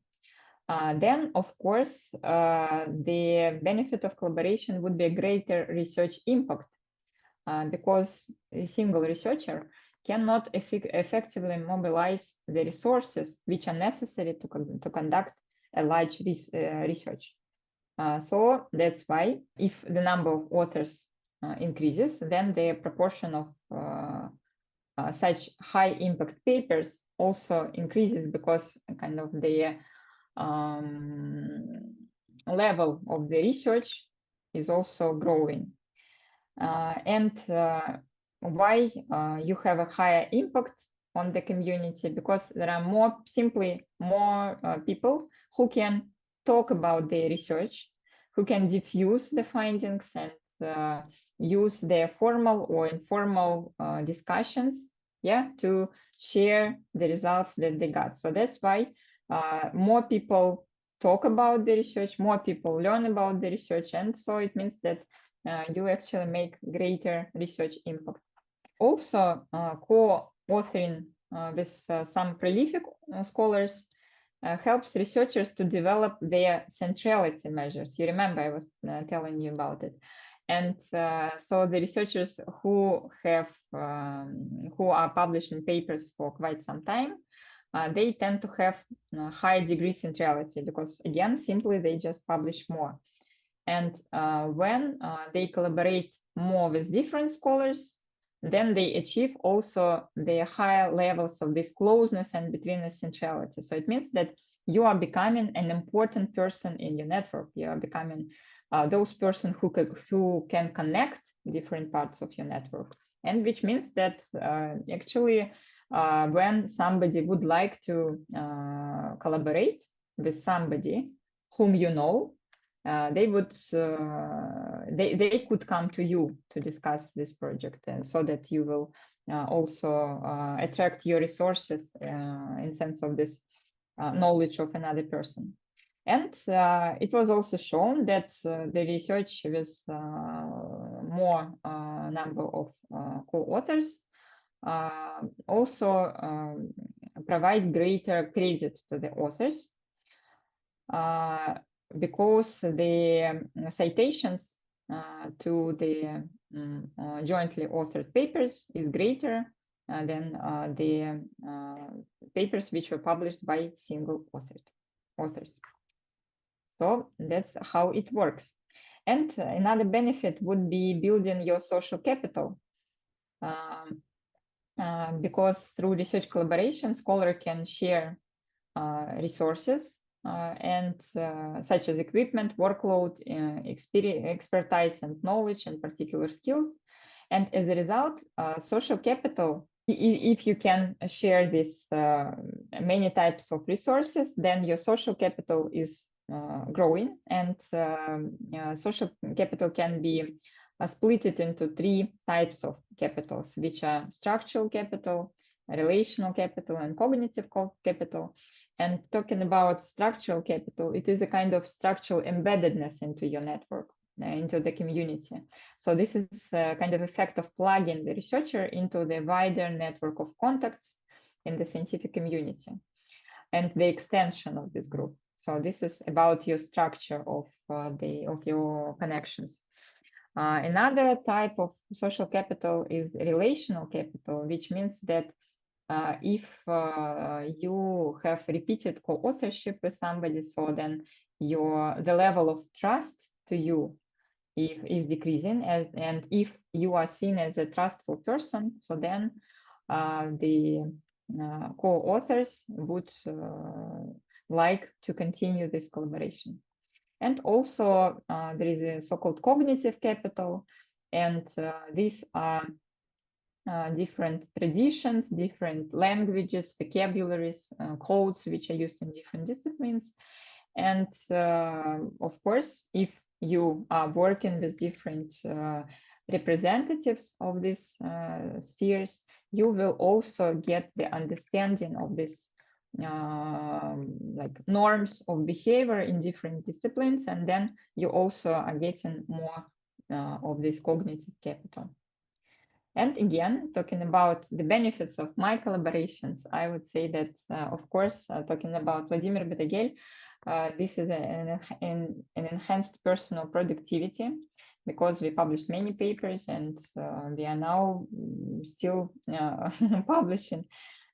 Then, of course, the benefit of collaboration would be a greater research impact, because a single researcher cannot effectively mobilize the resources which are necessary to conduct a large research. So that's why if the number of authors increases, then the proportion of such high impact papers also increases, because kind of the level of the research is also growing. And why you have a higher impact on the community? Because there are more people who can talk about their research, who can diffuse the findings and use their formal or informal discussions yeah, to share the results that they got. So that's why more people talk about the research, more people learn about the research, and so it means that you actually make greater research impact. Also, co-authoring with some prolific scholars helps researchers to develop their centrality measures. You remember I was telling you about it. And so the researchers who are publishing papers for quite some time, they tend to have high degree centrality because, again, simply they just publish more. And when they collaborate more with different scholars, then they achieve also the higher levels of this closeness and between the centrality. So it means that you are becoming an important person in your network. You are becoming those person who can connect different parts of your network. And which means that actually when somebody would like to collaborate with somebody whom you know, they could come to you to discuss this project, and so that you will also attract your resources in sense of this knowledge of another person. And it was also shown that the research with more number of co-authors also provide greater credit to the authors, because the citations to the jointly authored papers is greater than the papers which were published by single authors. So that's how it works. And another benefit would be building your social capital, because through research collaboration, scholar can share resources and such as equipment, workload, expertise and knowledge and particular skills. And as a result, social capital, if you can share this many types of resources, then your social capital is growing, and social capital can be split it into 3 types of capitals, which are structural capital, relational capital, and cognitive capital. And talking about structural capital, it is a kind of structural embeddedness into your network, into the community. So this is a kind of effect of plugging the researcher into the wider network of contacts in the scientific community and the extension of this group. So this is about your structure of your connections. Another type of social capital is relational capital, which means that if you have repeated co-authorship with somebody, so then the level of trust to you is decreasing, and if you are seen as a trustful person, so then the co-authors would like to continue this collaboration. And also there is a so-called cognitive capital, and these are different traditions, different languages, vocabularies, codes which are used in different disciplines. And of course, if you are working with different representatives of these spheres, you will also get the understanding of this like norms of behavior in different disciplines, and then you also are getting more of this cognitive capital. And again, talking about the benefits of my collaborations, I would say that, of course, talking about Vladimir Batagel, this is an enhanced personal productivity, because we published many papers, and we are now still publishing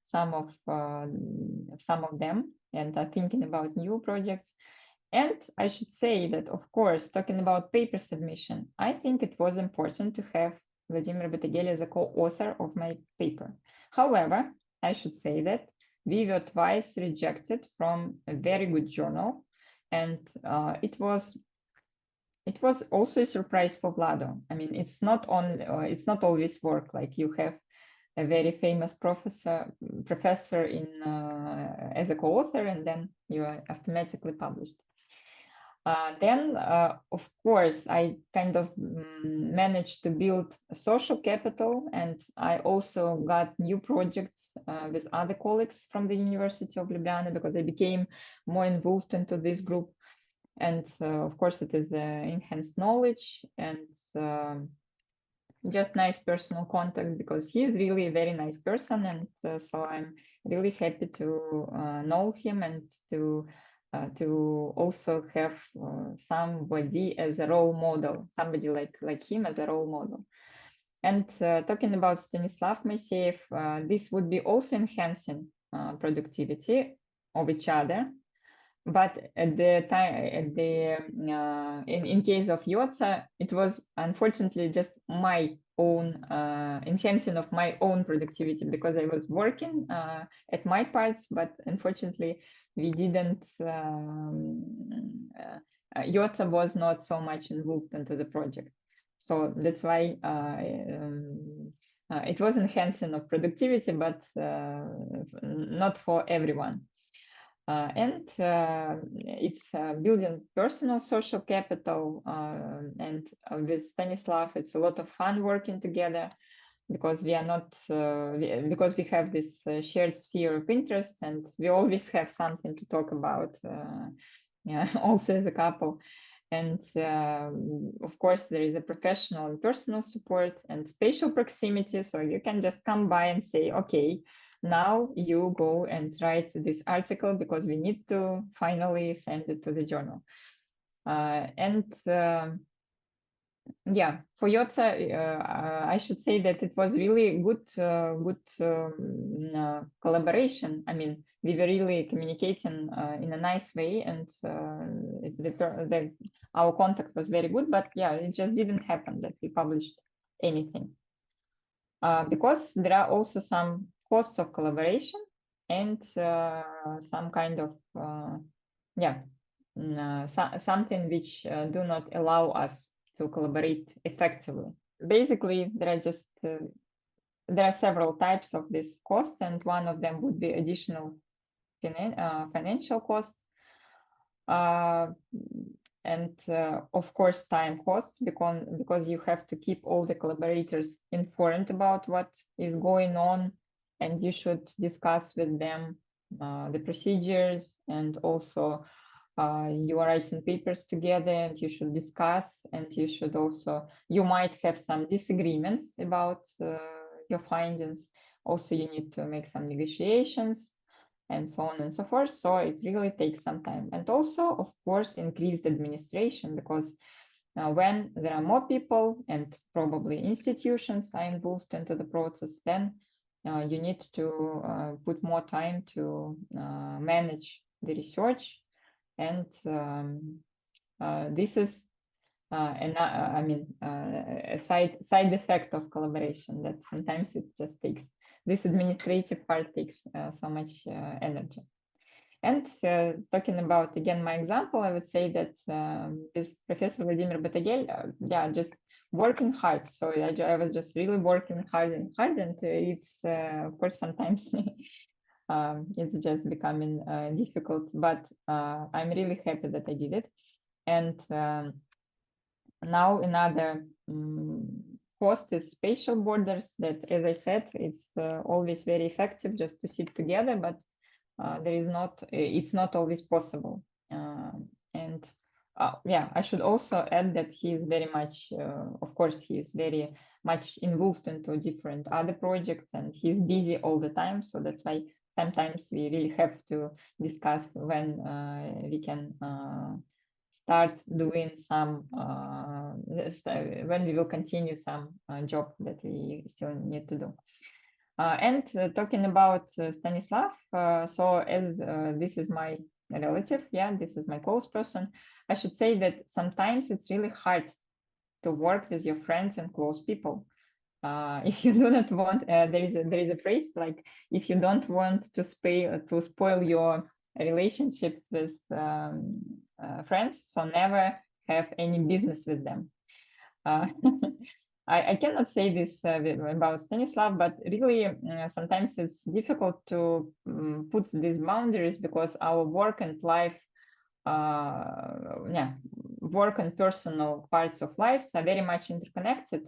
some of them, and are thinking about new projects. And I should say that, of course, talking about paper submission, I think it was important to have Vladimir Batagel as a co-author of my paper. However, I should say that we were twice rejected from a very good journal, and it was also a surprise for Vlado. I mean, it's not always work like you have a very famous professor in as a co-author, and then you are automatically published. Then, of course, I kind of managed to build a social capital, and I also got new projects with other colleagues from the University of Ljubljana because I became more involved into this group. And of course, it is enhanced knowledge and just nice personal contact because he's really a very nice person. And so I'm really happy to know him and to also have somebody as a role model, somebody like him as a role model. And talking about Stanislav Moiseev, this would be also enhancing productivity of each other. But at the time, in case of Yotza, it was unfortunately just my own enhancing of my own productivity because I was working at my parts, but unfortunately we didn't. Yotza was not so much involved into the project, so that's why it was enhancing of productivity, but not for everyone. And it's building personal social capital. And with Stanislav, it's a lot of fun working together because we are not, because we have this shared sphere of interests and we always have something to talk about, yeah, also as a couple. And of course, there is a professional and personal support and spatial proximity. So you can just come by and say, okay, now you go and write this article because we need to finally send it to the journal. Yeah, for Yotza, I should say that it was really good collaboration. I mean, we were really communicating in a nice way, and our contact was very good. But yeah, it just didn't happen that we published anything because there are also some costs of collaboration and some kind of something which do not allow us to collaborate effectively. Basically, there are several types of this cost, and one of them would be additional financial costs, and of course time costs because you have to keep all the collaborators informed about what is going on, and you should discuss with them the procedures, and also you are writing papers together and you should discuss, and you might have some disagreements about your findings. Also, you need to make some negotiations and so on and so forth. So it really takes some time. And also, of course, increased administration because when there are more people and probably institutions are involved into the process, then you need to put more time to manage the research. And this is a side effect of collaboration, that sometimes it just takes, this administrative part takes so much energy. And talking about again my example, I would say that this Professor Vladimir Batagel, just working hard. So I was just really working hard, and it's of course sometimes it's just becoming difficult, but I'm really happy that I did it. And now another cost is spatial borders, that, as I said, it's always very effective just to sit together, but it's not always possible. I should also add that he is very much, of course, he is very much involved into different other projects, and he's busy all the time. So that's why sometimes we really have to discuss when we can start doing some, when we will continue some job that we still need to do. And talking about Stanislav, so as this is my relative, this is my close person, I should say that sometimes it's really hard to work with your friends and close people. If you do not want, there is a phrase like, if you don't want to spoil your relationships with friends, so never have any business with them. I cannot say this about Stanislav, but really sometimes it's difficult to put these boundaries because our work and life work and personal parts of lives are very much interconnected.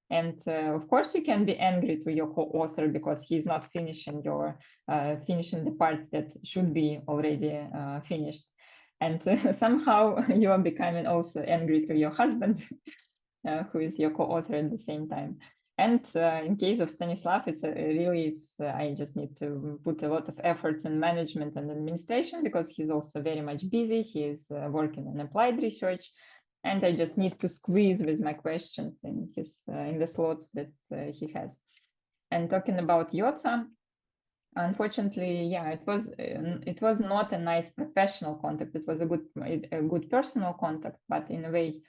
And of course, you can be angry to your co-author because he's not finishing the part that should be already finished. And somehow you are becoming also angry to your husband, who is your co-author at the same time. And in case of Stanislav, I just need to put a lot of efforts in management and administration because he's also very much busy. He is working on applied research, and I just need to squeeze with my questions in the slots that he has. And talking about Yotza, unfortunately, it was not a nice professional contact. It was a good personal contact, but in a way,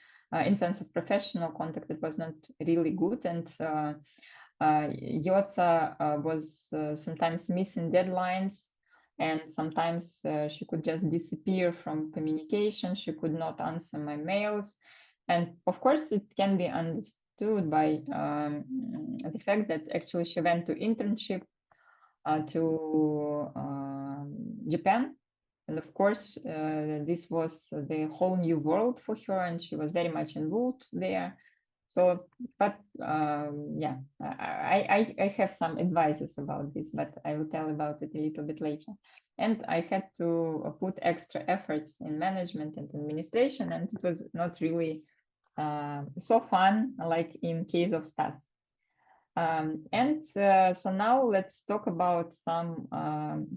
in sense of professional contact, it was not really good. And Yotza was sometimes missing deadlines, and sometimes she could just disappear from communication. She could not answer my mails. And of course, it can be understood by the fact that actually she went to internship to Japan. And of course, this was the whole new world for her, and she was very much involved there. So, but I have some advices about this, but I will tell about it a little bit later. And I had to put extra efforts in management and administration, and it was not really so fun like in case of Stas. So now let's talk about some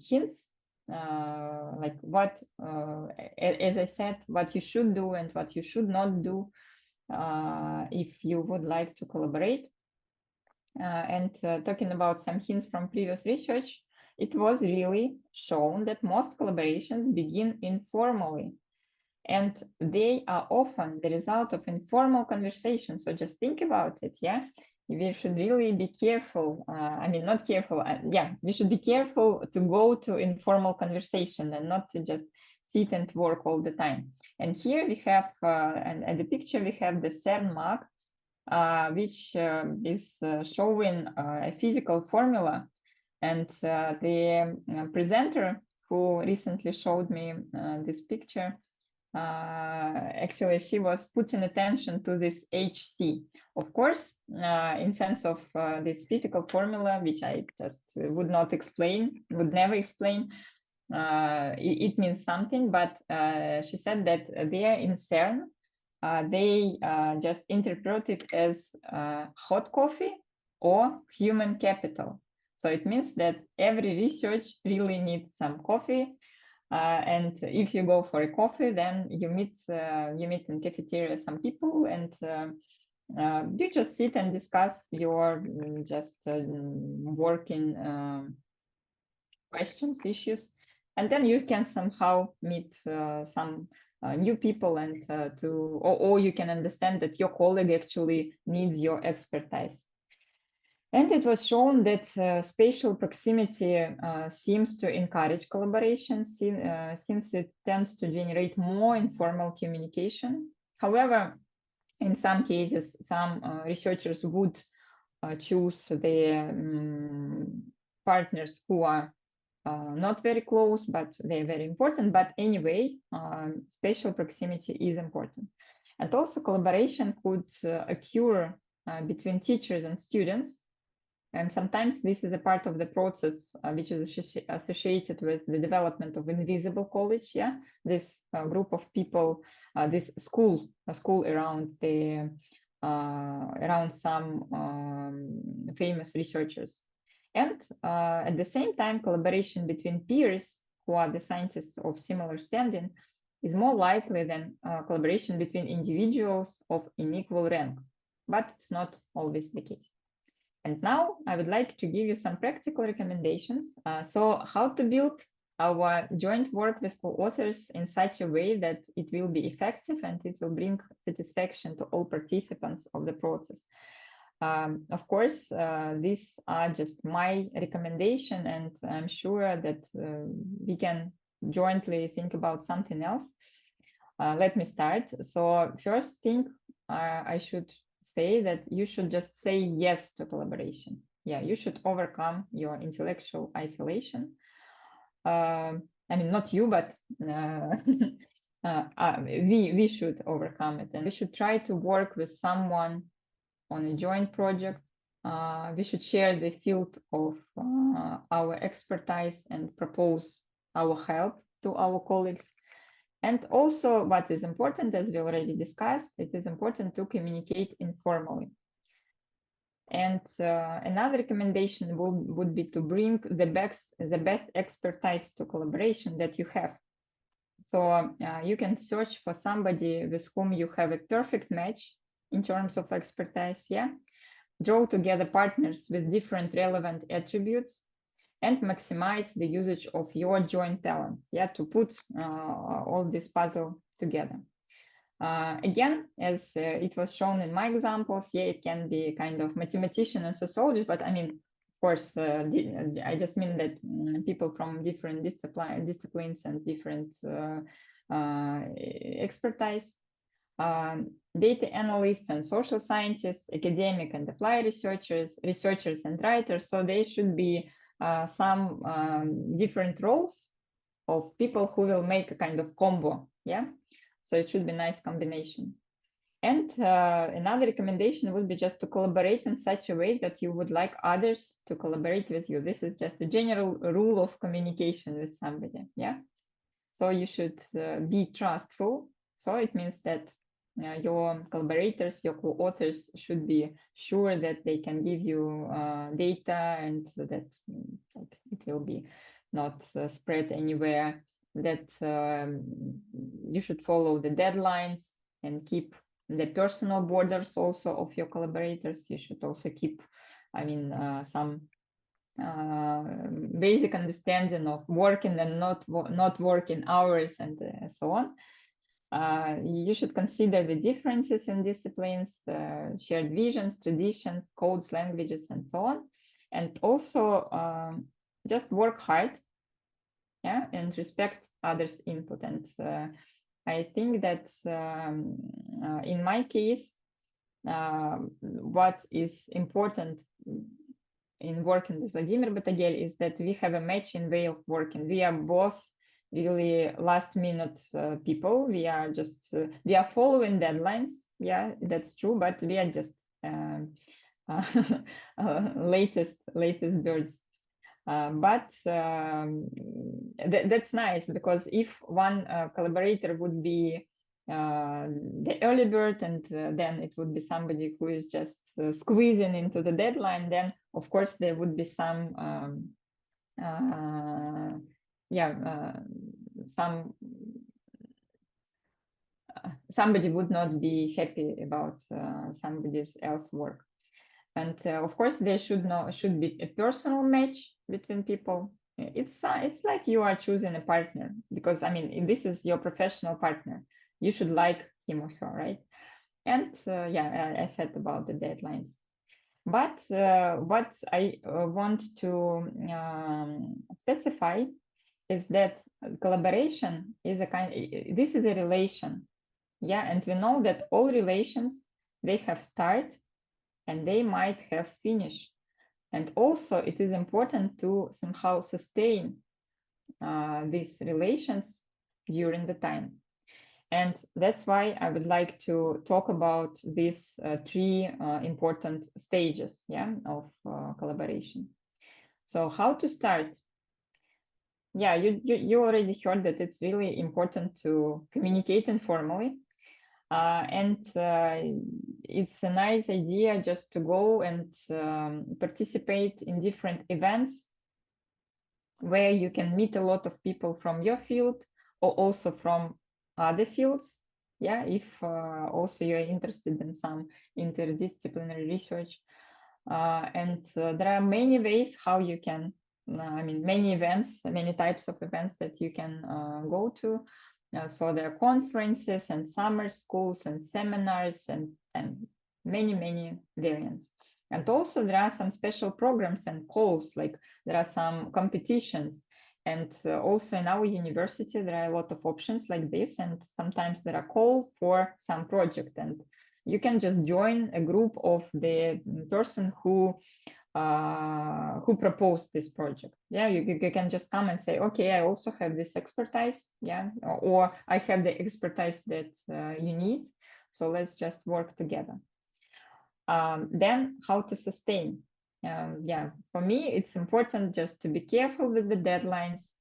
hints, like what, as I said, what you should do and what you should not do if you would like to collaborate. Talking about some hints from previous research, it was really shown that most collaborations begin informally, and they are often the result of informal conversation. So just think about it, yeah? We should really be careful. We should be careful to go to informal conversation and not to just sit and work all the time. And here we have, and the picture we have the CERN mug, which is showing a physical formula. And the presenter who recently showed me this picture, actually, she was putting attention to this HC. Of course, in sense of this physical formula, which I just would never explain, it means something, but she said that there in CERN, they just interpret it as hot coffee or human capital. So it means that every research really needs some coffee. And if you go for a coffee, then you meet in cafeteria some people, and you just sit and discuss your working questions, issues, and then you can somehow meet some new people, and or you can understand that your colleague actually needs your expertise. And it was shown that spatial proximity seems to encourage collaboration since it tends to generate more informal communication. However, in some cases, some researchers would choose their partners who are not very close, but they're very important. But anyway, spatial proximity is important. And also collaboration could occur between teachers and students. And sometimes this is a part of the process which is associated with the development of invisible college. Yeah, this group of people, this school around around some famous researchers. And at the same time, collaboration between peers who are the scientists of similar standing is more likely than collaboration between individuals of unequal rank. But it's not always the case. And now I would like to give you some practical recommendations. So how to build our joint work with co-authors in such a way that it will be effective and it will bring satisfaction to all participants of the process. Of course, these are just my recommendation, and I'm sure that we can jointly think about something else. Let me start. So first thing I should say that you should just say yes to collaboration. Yeah, you should overcome your intellectual isolation. I mean, not you, but we should overcome it, and we should try to work with someone on a joint project. We should share the field of our expertise and propose our help to our colleagues. And also, what is important, as we already discussed, it is important to communicate informally. And another recommendation would be to bring the best expertise to collaboration that you have. So you can search for somebody with whom you have a perfect match in terms of expertise, yeah? Draw together partners with different relevant attributes and maximize the usage of your joint talents, yeah, to put all this puzzle together. Again, as it was shown in my examples, yeah, it can be kind of mathematician and sociologist, but I mean, of course, I just mean that people from different disciplines and different expertise, data analysts and social scientists, academic and applied researchers and writers. So they should be some different roles of people who will make a kind of combo, yeah? So it should be a nice combination. And another recommendation would be just to collaborate in such a way that you would like others to collaborate with you. This is just a general rule of communication with somebody, yeah? So you should be trustful. So it means that your collaborators, your co-authors should be sure that they can give you data and that it will be not spread anywhere, that you should follow the deadlines and keep the personal borders also of your collaborators. You should also keep, I mean, some basic understanding of working and not working hours and so on. You should consider the differences in disciplines, shared visions, traditions, codes, languages, and so on. And also just work hard, yeah, and respect others' input. And I think that in my case, what is important in working with Vladimir Batagel is that we have a matching way of working. We are both really last minute people. We are just we are following deadlines, yeah, that's true, but we are just latest birds. But that's nice, because if one collaborator would be the early bird, and then it would be somebody who is just squeezing into the deadline, then of course there would be some somebody would not be happy about somebody else's work. And of course there should be a personal match between people. It's like you are choosing a partner, because I mean, this is your professional partner. You should like him or her, right? And yeah, I said about the deadlines. But what I want to specify is that collaboration is this is a relation, yeah, and we know that all relations, they have start and they might have finish, and also it is important to somehow sustain these relations during the time. And that's why I would like to talk about these three important stages, yeah, of collaboration. So how to start? Yeah, you already heard that it's really important to communicate informally. And it's a nice idea just to go and participate in different events where you can meet a lot of people from your field or also from other fields. Yeah, if also you're interested in some interdisciplinary research. And there are many ways how you can, I mean, many events, many types of events that you can go to. So there are conferences and summer schools and seminars and many variants. And also there are some special programs and calls, like there are some competitions. And also in our university, there are a lot of options like this. And sometimes there are calls for some project. And you can just join a group of the person who who proposed this project. Yeah, you can just come and say, okay, I also have this expertise. Yeah, or I have the expertise that you need. So let's just work together. Then how to sustain. Yeah, for me, it's important just to be careful with the deadlines.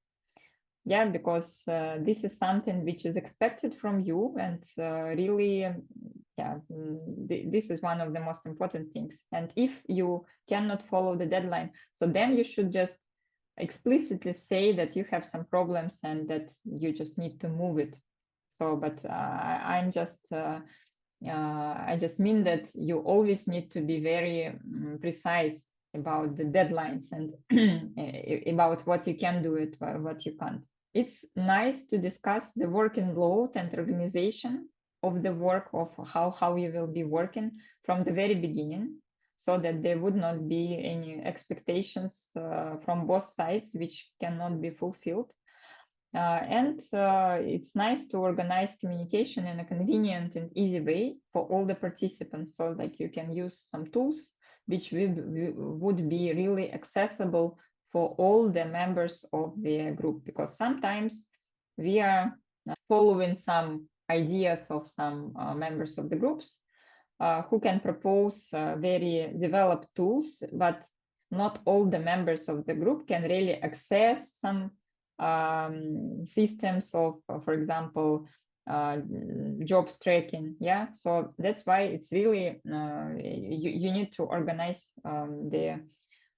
Yeah, because this is something which is expected from you, and really, yeah, this is one of the most important things. And if you cannot follow the deadline, so then you should just explicitly say that you have some problems and that you just need to move it. So, but I'm just I just mean that you always need to be very precise about the deadlines and about what you can do it, what you can't. It's nice to discuss the working load and organization of the work, of how you will be working from the very beginning, so that there would not be any expectations from both sides which cannot be fulfilled. And it's nice to organize communication in a convenient and easy way for all the participants. So like you can use some tools which would be really accessible for all the members of the group, because sometimes we are following some ideas of some members of the groups who can propose very developed tools, but not all the members of the group can really access some systems of, for example, jobs tracking. Yeah, so that's why it's really you need to organize the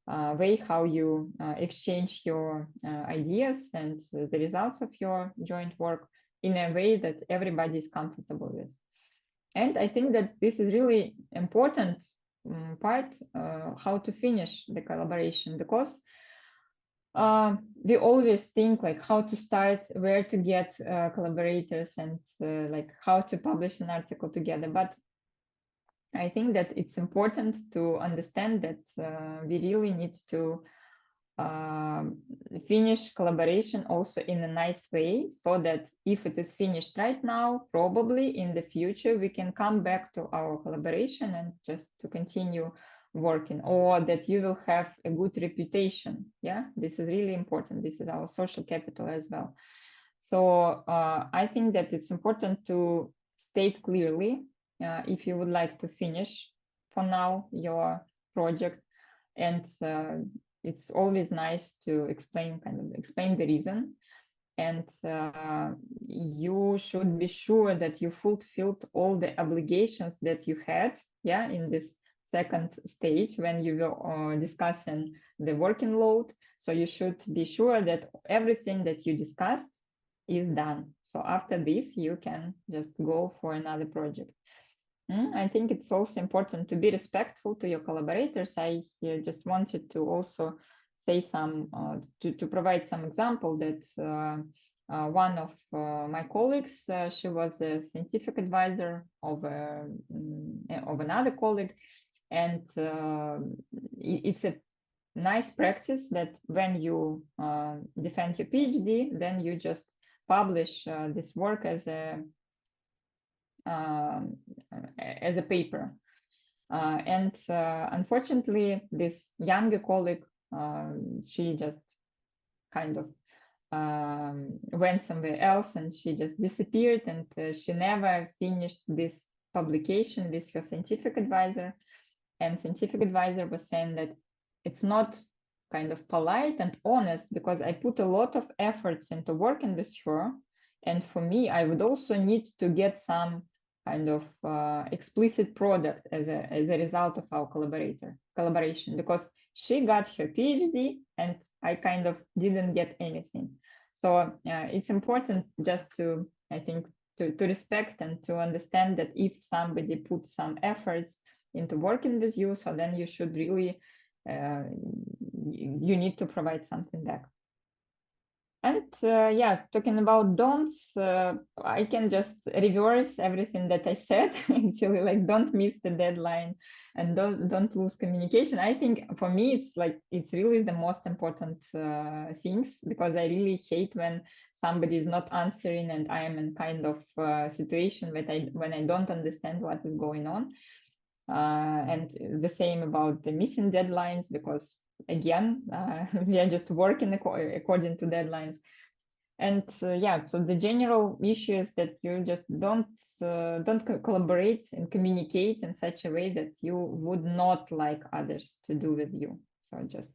way how you exchange your ideas and the results of your joint work in a way that everybody is comfortable with. And I think that this is really important part, how to finish the collaboration, because we always think like how to start, where to get collaborators, and like how to publish an article together. But I think that it's important to understand that we really need to finish collaboration also in a nice way, so that if it is finished right now, probably in the future we can come back to our collaboration and just to continue working, or that you will have a good reputation. Yeah, this is really important. This is our social capital as well. So I think that it's important to state clearly if you would like to finish for now your project, and it's always nice to explain the reason, and you should be sure that you fulfilled all the obligations that you had, yeah, in this second stage when you were discussing the working load. So you should be sure that everything that you discussed is done. So after this, you can just go for another project. I think it's also important to be respectful to your collaborators. I just wanted to also say some, to provide some example that one of my colleagues, she was a scientific advisor of another colleague, and it's a nice practice that when you defend your PhD, then you just publish this work as a paper. And unfortunately, this younger colleague, she just kind of went somewhere else, and she just disappeared, and she never finished this publication with her scientific advisor. And scientific advisor was saying that it's not kind of polite and honest, because I put a lot of efforts into working with her, and for me, I would also need to get some kind of explicit product as a result of our collaboration, because she got her PhD and I kind of didn't get anything. So it's important just to, I think, to respect and to understand that if somebody puts some efforts into working with you, so then you should really, you need to provide something back. And yeah, talking about don'ts, I can just reverse everything that I said. Actually, like, don't miss the deadline and don't lose communication. I think for me, it's really the most important things, because I really hate when somebody is not answering and I am in kind of situation when I don't understand what is going on. And the same about the missing deadlines, because again, we are just working according to deadlines. And yeah, so the general issue is that you just don't collaborate and communicate in such a way that you would not like others to do with you. So just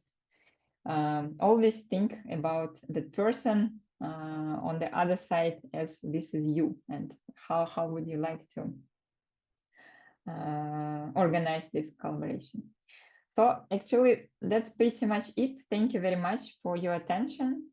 always think about the person on the other side as this is you, and how would you like to organize this collaboration. So actually, that's pretty much it. Thank you very much for your attention.